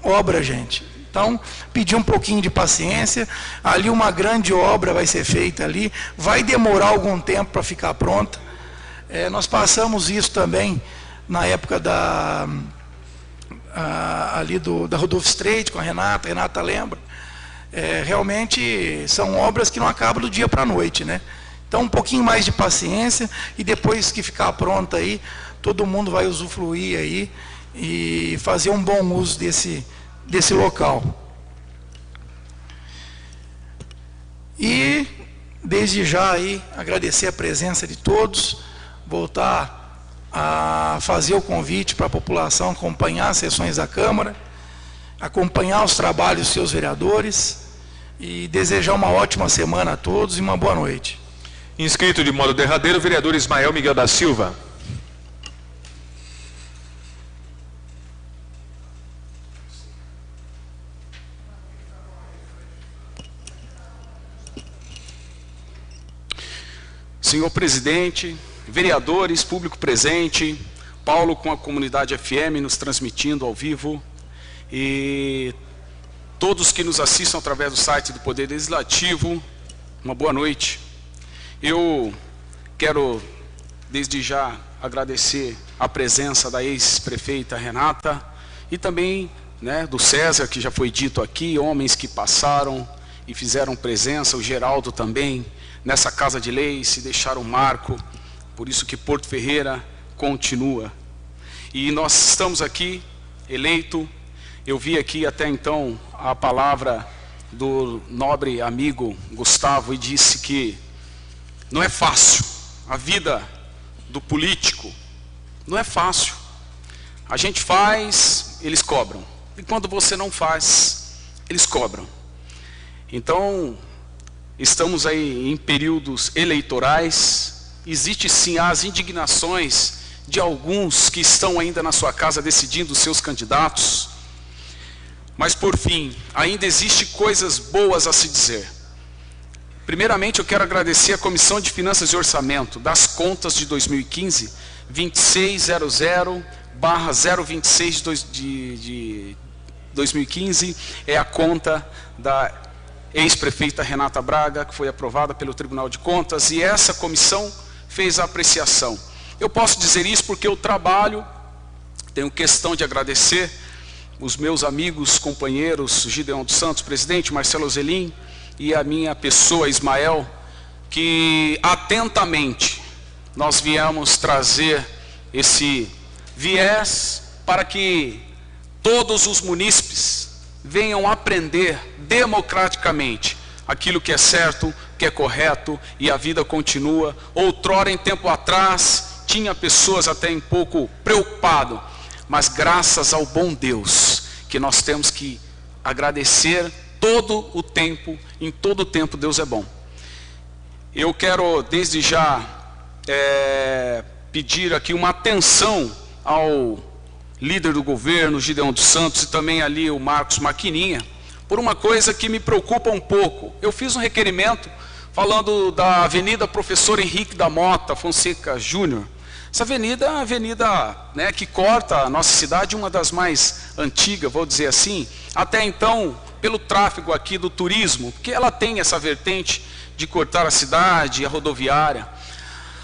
[SPEAKER 7] obra, gente. Então, pedir um pouquinho de paciência. Ali uma grande obra vai ser feita ali, vai demorar algum tempo para ficar pronta. Nós passamos isso também na época da Rodolfo Streit, com a Renata lembra. Realmente são obras que não acabam do dia para a noite, né? Então, um pouquinho mais de paciência, e depois que ficar pronta aí, todo mundo vai usufruir aí e fazer um bom uso desse local. E, desde já aí, agradecer a presença de todos, voltar a fazer o convite para a população acompanhar as sessões da Câmara, acompanhar os trabalhos dos seus vereadores, e desejar uma ótima semana a todos e uma boa noite.
[SPEAKER 1] Inscrito de modo derradeiro, o vereador Ismael Miguel da Silva.
[SPEAKER 8] Senhor presidente, vereadores, público presente, Paulo com a Comunidade FM nos transmitindo ao vivo, e todos que nos assistam através do site do Poder Legislativo, uma boa noite. Eu quero, desde já, agradecer a presença da ex-prefeita Renata e também, né, do César, que já foi dito aqui, homens que passaram e fizeram presença, o Geraldo também, nessa Casa de Leis, se deixaram um marco, por isso que Porto Ferreira continua. E nós estamos aqui, eleito. Eu vi aqui até então a palavra do nobre amigo Gustavo, e disse que não é fácil, a vida do político não é fácil. A gente faz, eles cobram, e quando você não faz, eles cobram. Então, estamos aí em períodos eleitorais, existe sim as indignações de alguns que estão ainda na sua casa decidindo os seus candidatos, mas por fim, ainda existe coisas boas a se dizer. Primeiramente, eu quero agradecer a Comissão de Finanças e Orçamento das Contas de 2015, 2600/026 de 2015, é a conta da ex-prefeita Renata Braga, que foi aprovada pelo Tribunal de Contas, e essa comissão fez a apreciação. Eu posso dizer isso porque eu trabalho, tenho questão de agradecer os meus amigos, companheiros, Gideon dos Santos, presidente, Marcelo Zelim, e a minha pessoa, Ismael, que atentamente nós viemos trazer esse viés para que todos os munícipes venham aprender democraticamente aquilo que é certo, que é correto, e a vida continua. Outrora, em tempo atrás, tinha pessoas até um pouco preocupado, mas graças ao bom Deus, que nós temos que agradecer todo o tempo, em todo o tempo Deus é bom. Eu quero desde já pedir aqui uma atenção ao líder do governo, Gideon dos Santos, e também ali o Marcos Maquininha, por uma coisa que me preocupa um pouco. Eu fiz um requerimento falando da Avenida Professor Henrique da Mota Fonseca Júnior. Essa avenida é uma avenida, né, que corta a nossa cidade, uma das mais antigas, vou dizer assim. Até então, pelo tráfego aqui do turismo, porque ela tem essa vertente de cortar a cidade, a rodoviária.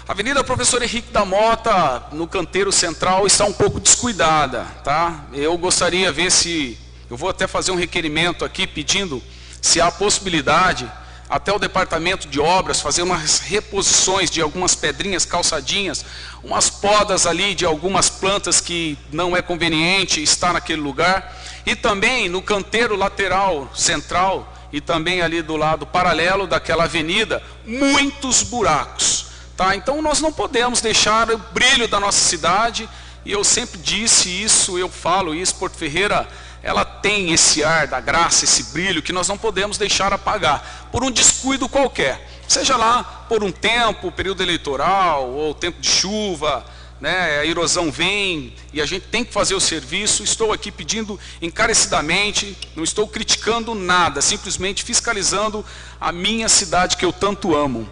[SPEAKER 8] A Avenida Professor Henrique da Mota, no canteiro central, está um pouco descuidada, tá? Eu gostaria de ver se... Eu vou até fazer um requerimento aqui pedindo se há possibilidade, até o departamento de obras, fazer umas reposições de algumas pedrinhas, calçadinhas, umas podas ali de algumas plantas que não é conveniente estar naquele lugar. E também no canteiro lateral central e também ali do lado paralelo daquela avenida, muitos buracos. Tá? Então nós não podemos deixar o brilho da nossa cidade, e eu sempre disse isso, eu falo isso, Porto Ferreira, ela tem esse ar da graça, esse brilho, que nós não podemos deixar apagar, por um descuido qualquer. Seja lá por um tempo, período eleitoral, ou tempo de chuva, né, a erosão vem, e a gente tem que fazer o serviço. Estou aqui pedindo encarecidamente, não estou criticando nada, simplesmente fiscalizando a minha cidade que eu tanto amo.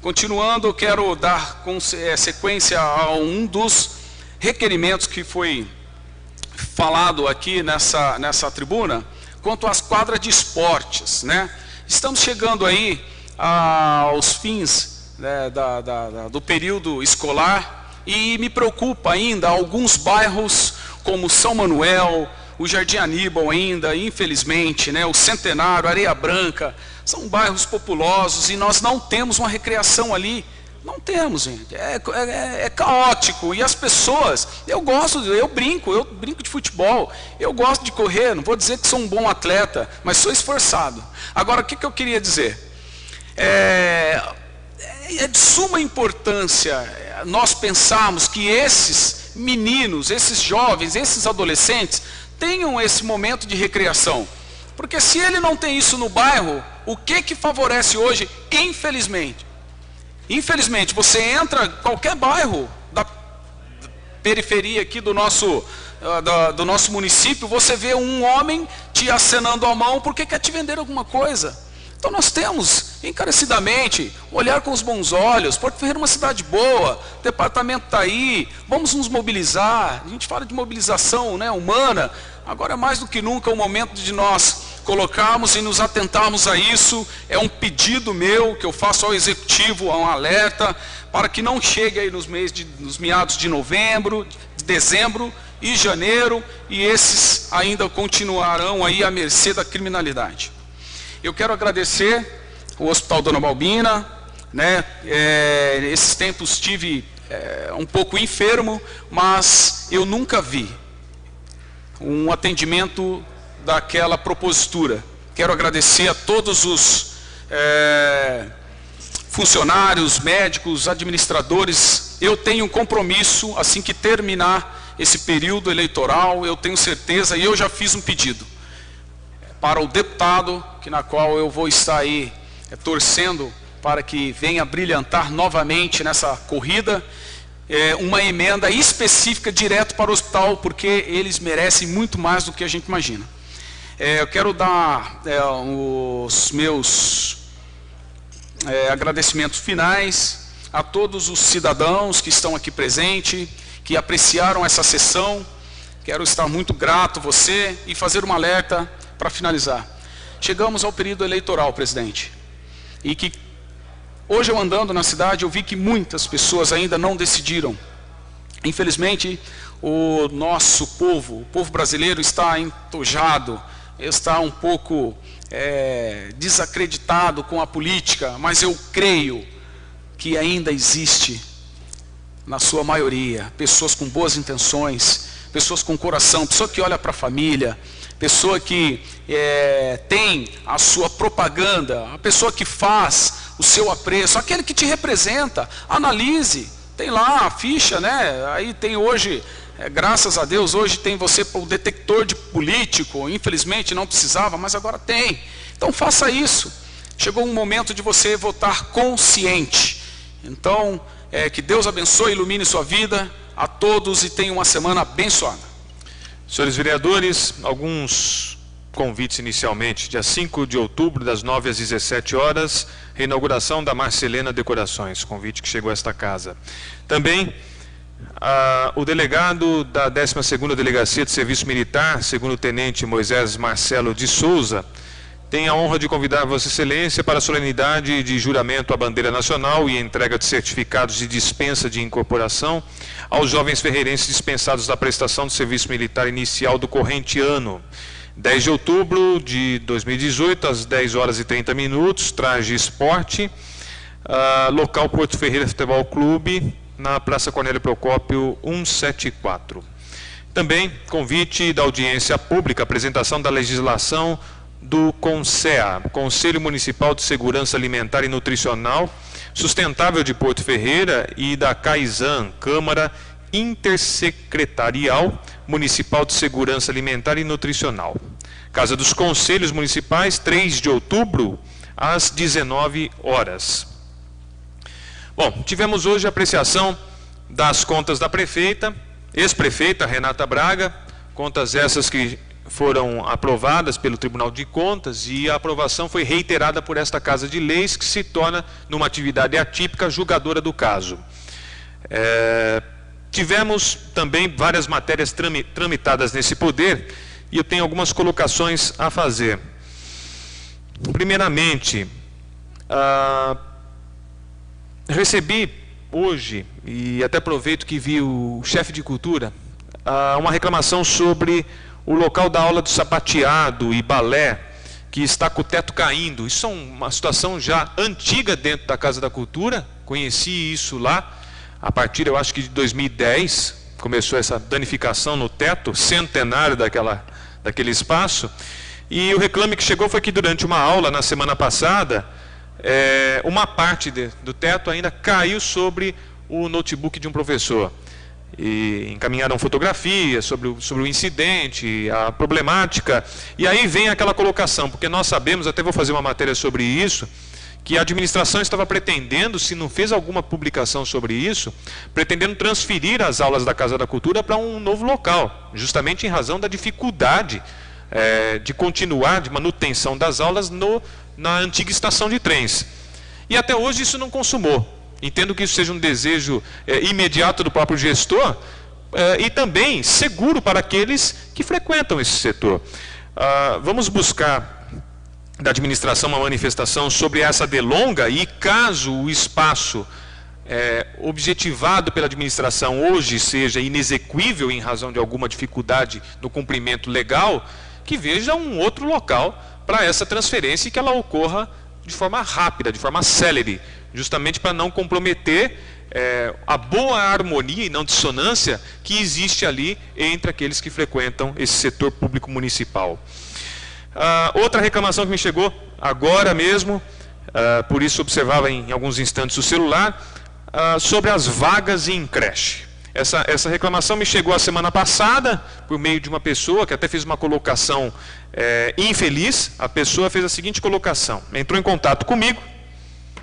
[SPEAKER 8] Continuando, eu quero dar sequência a um dos requerimentos que foi falado aqui nessa tribuna, quanto às quadras de esportes, né? Estamos chegando aí aos fins, né, do período escolar, e me preocupa ainda alguns bairros como São Manuel, o Jardim Aníbal ainda, infelizmente, né, o Centenário, Areia Branca, são bairros populosos e nós não temos uma recreação ali. Não temos, gente. É caótico. E as pessoas, eu brinco de futebol, eu gosto de correr, não vou dizer que sou um bom atleta, mas sou esforçado. Agora, o que eu queria dizer? É de suma importância nós pensarmos que esses meninos, esses jovens, esses adolescentes, tenham esse momento de recreação. Porque se ele não tem isso no bairro, o que favorece hoje, infelizmente, você entra em qualquer bairro da periferia aqui do nosso município, você vê um homem te acenando a mão porque quer te vender alguma coisa. Então nós temos, encarecidamente, olhar com os bons olhos. Porto Ferreira é uma cidade boa, o departamento está aí, vamos nos mobilizar. A gente fala de mobilização, né, humana. Agora é mais do que nunca o momento de nós colocarmos e nos atentarmos a isso. É um pedido meu que eu faço ao Executivo, um alerta, para que não chegue aí nos meados de novembro, de dezembro e janeiro, e esses ainda continuarão aí à mercê da criminalidade. Eu quero agradecer o Hospital Dona Balbina, né? Esses tempos estive um pouco enfermo, mas eu nunca vi um atendimento daquela propositura. Quero agradecer a todos os funcionários, médicos, administradores. Eu tenho um compromisso, assim que terminar esse período eleitoral, eu tenho certeza, e eu já fiz um pedido para o deputado, na qual eu vou estar aí torcendo para que venha brilhantar novamente nessa corrida, uma emenda específica direto para o hospital, porque eles merecem muito mais do que a gente imagina. Eu quero dar os meus agradecimentos finais a todos os cidadãos que estão aqui presentes, que apreciaram essa sessão. Quero estar muito grato a você e fazer um alerta para finalizar. Chegamos ao período eleitoral, presidente, e que hoje eu andando na cidade eu vi que muitas pessoas ainda não decidiram. Infelizmente, o nosso povo, o povo brasileiro está entojado, está um pouco desacreditado com a política, mas eu creio que ainda existe, na sua maioria, pessoas com boas intenções, pessoas com coração, pessoa que olha para a família, pessoa que tem a sua propaganda, a pessoa que faz o seu apreço, aquele que te representa. Analise, tem lá a ficha, né? Aí tem hoje, graças a Deus, hoje tem você o detector de político. Infelizmente não precisava, mas agora tem. Então faça isso. Chegou um momento de você votar consciente. Então, que Deus abençoe e ilumine sua vida a todos e tenha uma semana abençoada.
[SPEAKER 1] Senhores vereadores, alguns convites inicialmente. Dia 5 de outubro, das 9 às 17 horas, reinauguração da Marcelena Decorações, convite que chegou a esta casa. Também, O delegado da 12ª Delegacia de Serviço Militar, segundo o Tenente Moisés Marcelo de Souza, tem a honra de convidar Vossa Excelência para a solenidade de juramento à bandeira nacional e entrega de certificados de dispensa de incorporação aos jovens ferreirenses dispensados da prestação do serviço militar inicial do corrente ano. 10 de outubro de 2018, às 10h30, traje esporte, local Porto Ferreira Futebol Clube, na Praça Cornélio Procópio 174. Também convite da audiência pública, apresentação da legislação do CONSEA, Conselho Municipal de Segurança Alimentar e Nutricional Sustentável de Porto Ferreira, e da CAISAN, Câmara Intersecretarial Municipal de Segurança Alimentar e Nutricional. Casa dos Conselhos Municipais, 3 de outubro, às 19 horas. Bom, tivemos hoje a apreciação das contas da prefeita, ex-prefeita Renata Braga, contas essas que foram aprovadas pelo Tribunal de Contas, e a aprovação foi reiterada por esta Casa de Leis, que se torna, numa atividade atípica, julgadora do caso. Tivemos também várias matérias tramitadas nesse poder, e eu tenho algumas colocações a fazer. Primeiramente, recebi hoje, e até aproveito que vi o chefe de cultura, uma reclamação sobre o local da aula de sapateado e balé, que está com o teto caindo. Isso é uma situação já antiga dentro da Casa da Cultura, conheci isso lá, a partir, eu acho que de 2010, começou essa danificação no teto, centenário daquele espaço, e o reclame que chegou foi que durante uma aula, na semana passada, uma parte do teto ainda caiu sobre o notebook de um professor. E encaminharam fotografias sobre o incidente, a problemática, e aí vem aquela colocação, porque nós sabemos, até vou fazer uma matéria sobre isso, que a administração estava pretendendo, se não fez alguma publicação sobre isso, pretendendo transferir as aulas da Casa da Cultura para um novo local, justamente em razão da dificuldade de continuar, de manutenção das aulas na antiga estação de trens. E até hoje isso não consumou. Entendo que isso seja um desejo imediato do próprio gestor e também seguro para aqueles que frequentam esse setor. Vamos buscar da administração uma manifestação sobre essa delonga, e caso o espaço objetivado pela administração hoje seja inexequível em razão de alguma dificuldade no cumprimento legal, que veja um outro local para essa transferência e que ela ocorra de forma rápida, de forma célere, justamente para não comprometer a boa harmonia e não dissonância que existe ali entre aqueles que frequentam esse setor público municipal. Outra reclamação que me chegou agora mesmo, por isso observava em alguns instantes o celular, sobre as vagas em creche. Essa reclamação me chegou a semana passada, por meio de uma pessoa que até fez uma colocação infeliz. A pessoa fez a seguinte colocação: entrou em contato comigo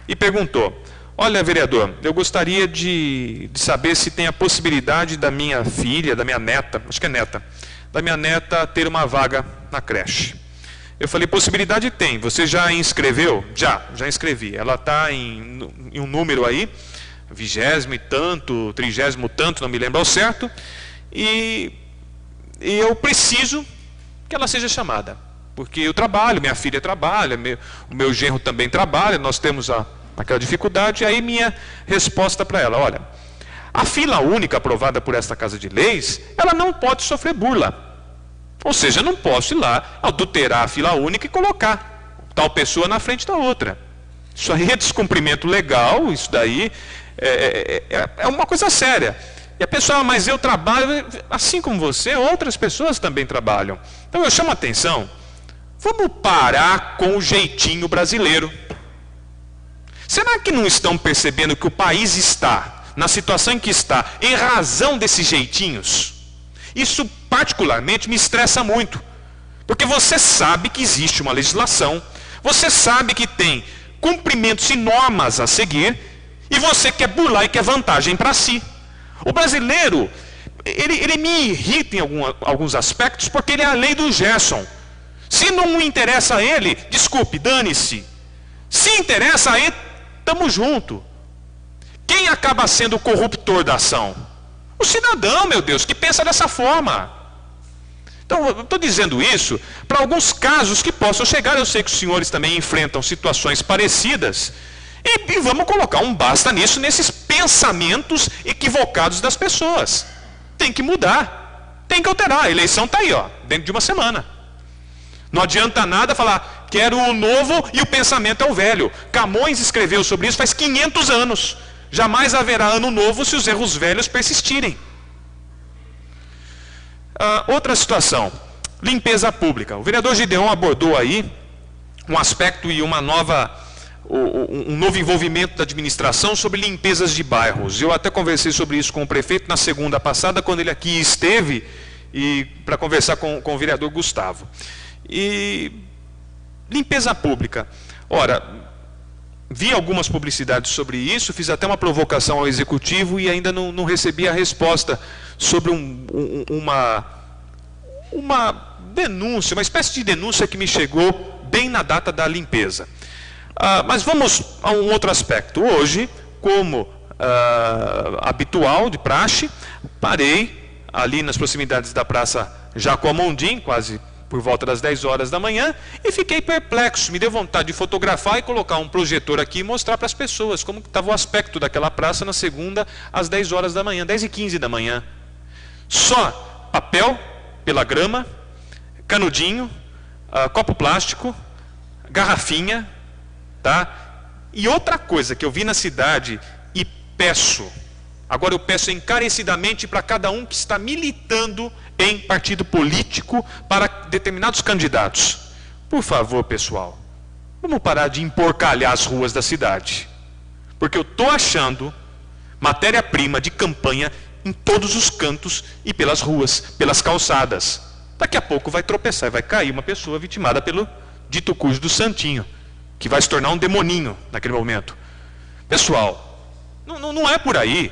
[SPEAKER 1] e perguntou: olha, vereador, eu gostaria de saber se tem a possibilidade da minha filha, da minha neta, acho que é neta, da minha neta ter uma vaga na creche. Eu falei: possibilidade tem, você já inscreveu? Já inscrevi. Ela está em um número aí, 20º e tanto, 30º tanto, não me lembro ao certo, e eu preciso que ela seja chamada, porque eu trabalho, minha filha trabalha, o meu genro também trabalha, nós temos aquela dificuldade. E aí minha resposta para ela: olha, a fila única aprovada por esta Casa de Leis, ela não pode sofrer burla. Ou seja, eu não posso ir lá adulterar a fila única e colocar tal pessoa na frente da outra. Isso aí é descumprimento legal, isso daí é uma coisa séria. E a pessoa: mas eu trabalho, assim como você, outras pessoas também trabalham. Então eu chamo a atenção, vamos parar com o jeitinho brasileiro. Será que não estão percebendo que o país está na situação em que está em razão desses jeitinhos? Isso particularmente me estressa muito, porque você sabe que existe uma legislação, você sabe que tem cumprimentos e normas a seguir, e você quer burlar e quer vantagem para si. O brasileiro, ele me irrita em alguns aspectos, porque ele é a lei do Gerson. Se não interessa a ele, desculpe, dane-se. Se interessa a ele, estamos juntos. Quem acaba sendo o corruptor da ação? O cidadão, meu Deus, que pensa dessa forma. Então, eu estou dizendo isso para alguns casos que possam chegar. Eu sei que os senhores também enfrentam situações parecidas. E vamos colocar um basta nisso, nesses pensamentos equivocados das pessoas. Tem que mudar, tem que alterar. A eleição está aí, ó, dentro de uma semana. Não adianta nada falar, quero o novo e o pensamento é o velho. Camões escreveu sobre isso faz 500 anos. Jamais haverá ano novo se os erros velhos persistirem. Outra situação, limpeza pública. O vereador Gideon abordou aí um aspecto e um novo envolvimento da administração sobre limpezas de bairros. Eu até conversei sobre isso com o prefeito na segunda passada, quando ele aqui esteve, para conversar com o vereador Gustavo. E limpeza pública. Ora, vi algumas publicidades sobre isso, fiz até uma provocação ao executivo e ainda não recebi a resposta sobre uma denúncia, uma espécie de denúncia que me chegou bem na data da limpeza. Mas vamos a um outro aspecto. Hoje, como habitual, de praxe, parei ali nas proximidades da Praça Jacó Mondin, quase por volta das 10 horas da manhã, e fiquei perplexo. Me deu vontade de fotografar e colocar um projetor aqui e mostrar para as pessoas como estava o aspecto daquela praça na segunda, às 10 horas da manhã, 10h15 da manhã. Só papel pela grama, canudinho, copo plástico, garrafinha, tá? E outra coisa que eu vi na cidade e peço, agora eu peço encarecidamente para cada um que está militando em partido político para determinados candidatos. Por favor, pessoal, vamos parar de emporcalhar as ruas da cidade. Porque eu estou achando matéria-prima de campanha em todos os cantos e pelas ruas, pelas calçadas. Daqui a pouco vai tropeçar e vai cair uma pessoa vitimada pelo dito cujo do Santinho, que vai se tornar um demoninho naquele momento. Pessoal, não é por aí.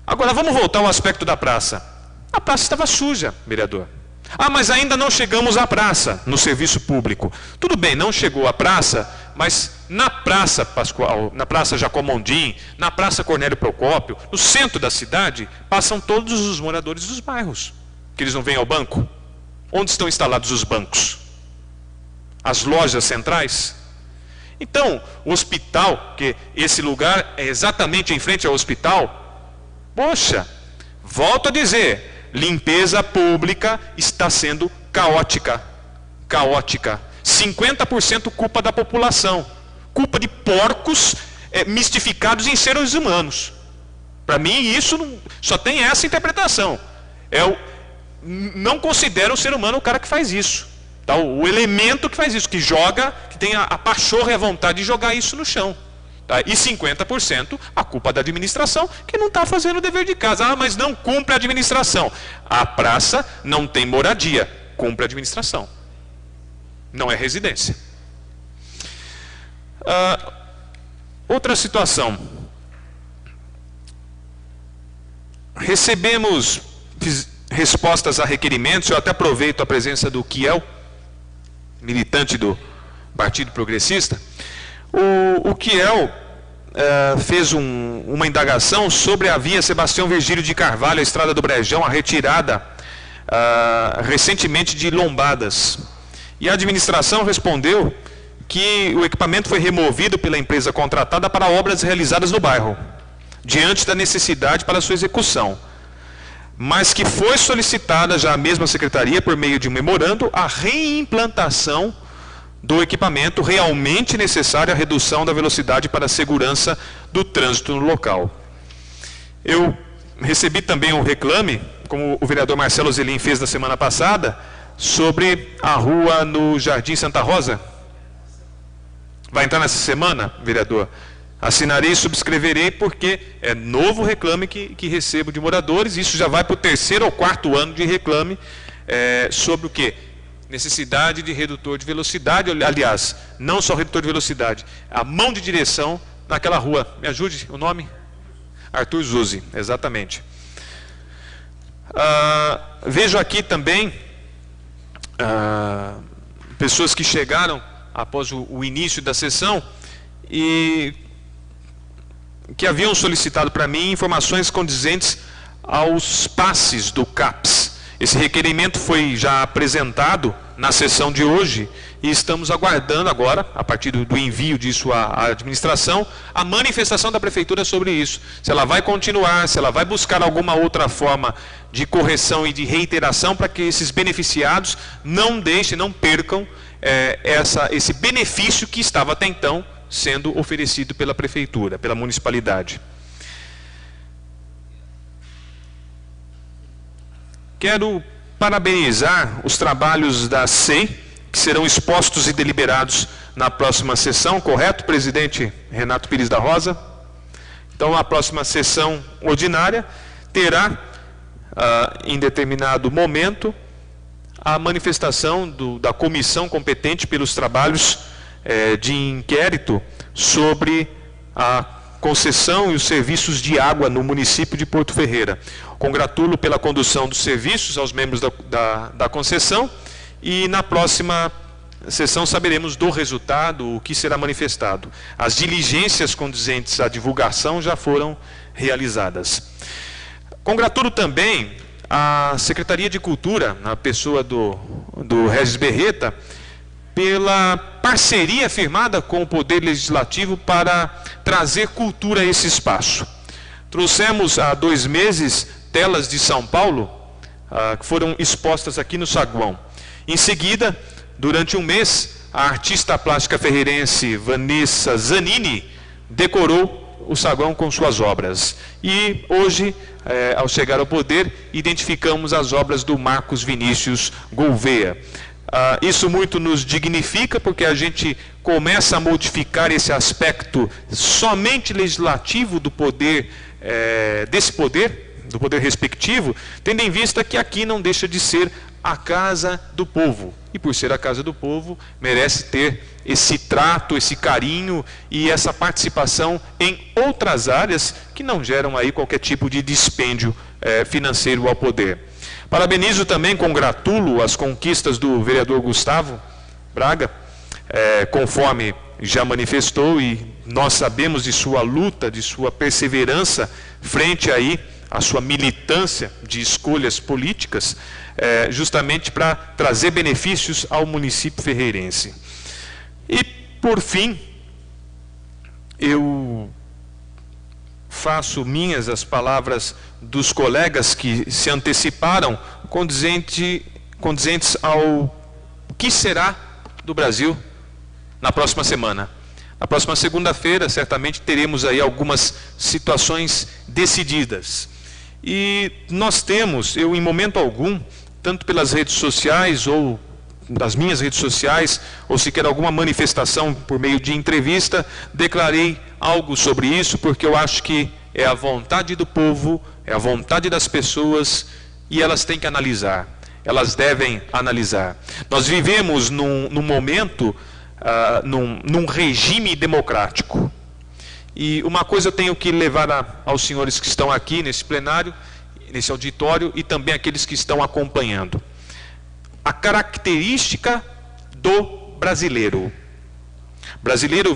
[SPEAKER 1] Agora vamos voltar ao aspecto da praça. A praça estava suja, vereador. Mas ainda não chegamos à praça, no serviço público. Tudo bem, não chegou à praça, mas na Praça Pascoal, na Praça Jacó Mondin, na Praça Cornélio Procópio, no centro da cidade, passam todos os moradores dos bairros. Que eles não vêm ao banco? Onde estão instalados os bancos? As lojas centrais? Então, o hospital, que esse lugar é exatamente em frente ao hospital, poxa, volto a dizer, limpeza pública está sendo caótica. Caótica. 50% culpa da população. Culpa de porcos mistificados em seres humanos. Para mim, isso só tem essa interpretação. Não considero o ser humano o cara que faz isso. Tá? O elemento que faz isso, que joga, que tem a pachorra e a vontade de jogar isso no chão. Tá? E 50% a culpa da administração, que não está fazendo o dever de casa. Mas não cumpre a administração. A praça não tem moradia, cumpre a administração. Não é residência. Outra situação. Recebemos respostas a requerimentos, eu até aproveito a presença do Kiel, militante do Partido Progressista. O Kiel fez uma indagação sobre a via Sebastião Virgílio de Carvalho, a estrada do Brejão, a retirada recentemente de lombadas. E a administração respondeu que o equipamento foi removido pela empresa contratada para obras realizadas no bairro, diante da necessidade para sua execução. Mas que foi solicitada já a mesma secretaria, por meio de um memorando, a reimplantação do equipamento realmente necessário à redução da velocidade para a segurança do trânsito no local. Eu recebi também um reclame, como o vereador Marcelo Zelim fez na semana passada, sobre a rua no Jardim Santa Rosa. Vai entrar nessa semana, vereador? Assinarei e subscreverei, porque é novo reclame que recebo de moradores. Isso já vai para o 3º ou 4º ano de reclame sobre o quê? Necessidade de redutor de velocidade, aliás, não só redutor de velocidade, a mão de direção naquela rua. Me ajude, o nome? Arthur Zuzzi, exatamente. Vejo aqui também pessoas que chegaram após o início da sessão e que haviam solicitado para mim informações condizentes aos passes do CAPES. Esse requerimento foi já apresentado na sessão de hoje e estamos aguardando agora, a partir do envio disso à administração, a manifestação da Prefeitura sobre isso. Se ela vai continuar, se ela vai buscar alguma outra forma de correção e de reiteração para que esses beneficiados não deixem, não percam esse benefício que estava até então sendo oferecido pela Prefeitura, pela municipalidade. Quero parabenizar os trabalhos da SEI, que serão expostos e deliberados na próxima sessão, correto, presidente Renato Pires da Rosa? Então, a próxima sessão ordinária terá, em determinado momento, a manifestação da comissão competente pelos trabalhos de inquérito sobre a concessão e os serviços de água no município de Porto Ferreira. Congratulo pela condução dos serviços aos membros da concessão e na próxima sessão saberemos do resultado, o que será manifestado. As diligências condizentes à divulgação já foram realizadas. Congratulo também a Secretaria de Cultura, na pessoa do Regis Berreta, pela parceria firmada com o Poder Legislativo para trazer cultura a esse espaço. Trouxemos há 2 meses telas de São Paulo, que foram expostas aqui no saguão. Em seguida, durante um mês, a artista plástica ferreirense Vanessa Zanini decorou o saguão com suas obras. E hoje, ao chegar ao poder, identificamos as obras do Marcos Vinícius Gouveia. Isso muito nos dignifica, porque a gente começa a modificar esse aspecto somente legislativo do poder, do poder respectivo, tendo em vista que aqui não deixa de ser a casa do povo. E por ser a casa do povo, merece ter esse trato, esse carinho e essa participação em outras áreas que não geram aí qualquer tipo de dispêndio financeiro ao poder. Parabenizo também, congratulo as conquistas do vereador Gustavo Braga, conforme já manifestou, e nós sabemos de sua luta, de sua perseverança frente aí à sua militância de escolhas políticas, justamente para trazer benefícios ao município ferreirense. E, por fim, eu faço minhas as palavras dos colegas que se anteciparam, condizentes ao que será do Brasil na próxima semana. Na próxima segunda-feira, certamente, teremos aí algumas situações decididas. E nós temos, eu em momento algum, tanto pelas redes sociais ou das minhas redes sociais, ou sequer alguma manifestação por meio de entrevista, declarei algo sobre isso, porque eu acho que é a vontade do povo, é a vontade das pessoas, e elas têm que analisar, elas devem analisar. Nós vivemos num momento, num regime democrático. E uma coisa eu tenho que levar aos senhores que estão aqui nesse plenário, nesse auditório, e também aqueles que estão acompanhando. A característica do brasileiro. Brasileiro,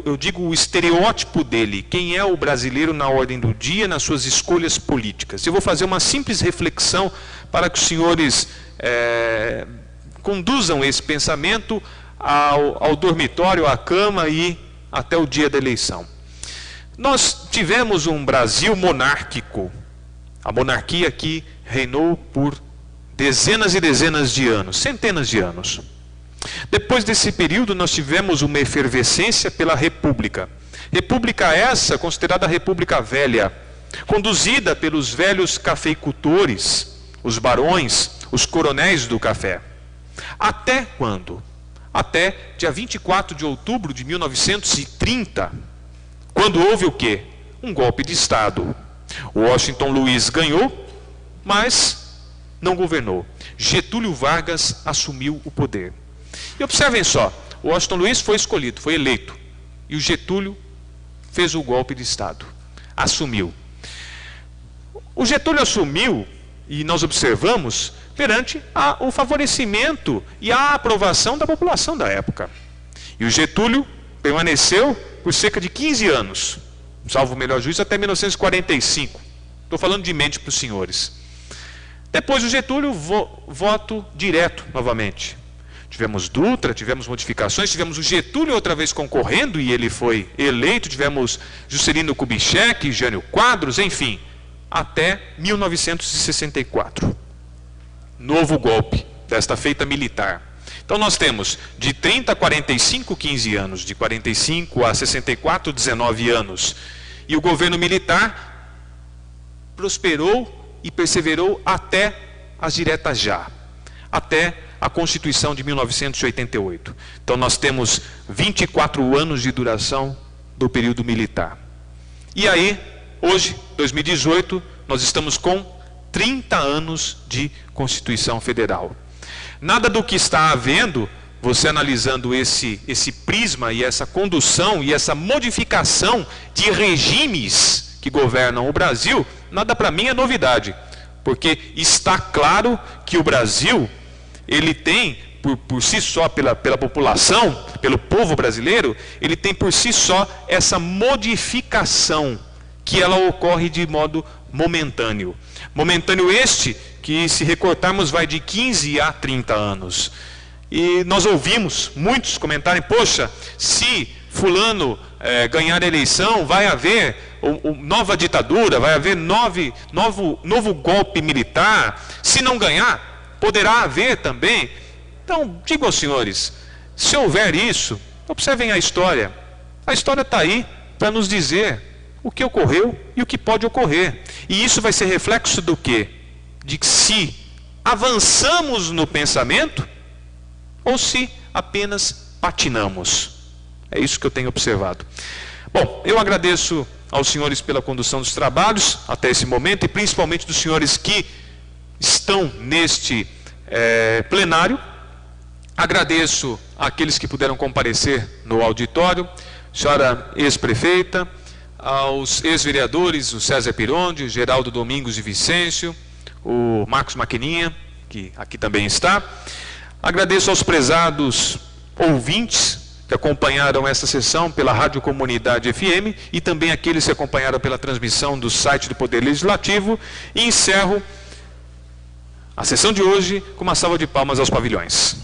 [SPEAKER 1] eu digo o estereótipo dele. Quem é o brasileiro na ordem do dia, nas suas escolhas políticas? Eu vou fazer uma simples reflexão para que os senhores conduzam esse pensamento ao dormitório, à cama e até o dia da eleição. Nós tivemos um Brasil monárquico. A monarquia aqui reinou por dezenas e dezenas de anos, centenas de anos. Depois desse período, nós tivemos uma efervescência pela República. República essa, considerada a República Velha, conduzida pelos velhos cafeicultores, os barões, os coronéis do café. Até quando? Até dia 24 de outubro de 1930, quando houve o quê? Um golpe de Estado. O Washington Luiz ganhou, mas não governou. Getúlio Vargas assumiu o poder. E observem só, o Washington Luiz foi escolhido, foi eleito. E o Getúlio fez o golpe de Estado. Assumiu. O Getúlio assumiu, e nós observamos, perante o favorecimento e a aprovação da população da época. E o Getúlio permaneceu por cerca de 15 anos, salvo o melhor juízo, até 1945. Estou falando de mente para os senhores. Depois o Getúlio, voto direto novamente. Tivemos Dutra, tivemos modificações, tivemos o Getúlio outra vez concorrendo e ele foi eleito, tivemos Juscelino Kubitschek, Jânio Quadros, enfim, até 1964. Novo golpe desta feita militar. Então nós temos de 30 a 45, 15 anos, de 45 a 64, 19 anos. E o governo militar prosperou e perseverou até as diretas já, até a Constituição de 1988. Então nós temos 24 anos de duração do período militar. E aí, hoje, 2018, nós estamos com 30 anos de Constituição Federal. Nada do que está havendo, você analisando esse prisma e essa condução e essa modificação de regimes que governam o Brasil, nada para mim é novidade, porque está claro que o Brasil, ele tem, por si só, pela população, pelo povo brasileiro, ele tem por si só essa modificação, que ela ocorre de modo momentâneo. Momentâneo este, que se recortarmos vai de 15 a 30 anos. E nós ouvimos muitos comentarem, poxa, se fulano ganhar a eleição, vai haver nova ditadura, vai haver novo golpe militar. Se não ganhar, poderá haver também. Então, digo aos senhores, se houver isso, observem a história. A história está aí para nos dizer o que ocorreu e o que pode ocorrer. E isso vai ser reflexo do quê? De que se avançamos no pensamento ou se apenas patinamos. É isso que eu tenho observado. Bom, eu agradeço aos senhores pela condução dos trabalhos até esse momento e principalmente dos senhores que estão neste plenário. Agradeço àqueles que puderam comparecer no auditório, senhora ex-prefeita, aos ex-vereadores, o César Pirondi, o Geraldo Domingos de Vicêncio, o Marcos Maquininha, que aqui também está. Agradeço aos prezados ouvintes que acompanharam essa sessão pela Rádio Comunidade FM e também aqueles que acompanharam pela transmissão do site do Poder Legislativo. E encerro a sessão de hoje com uma salva de palmas aos pavilhões.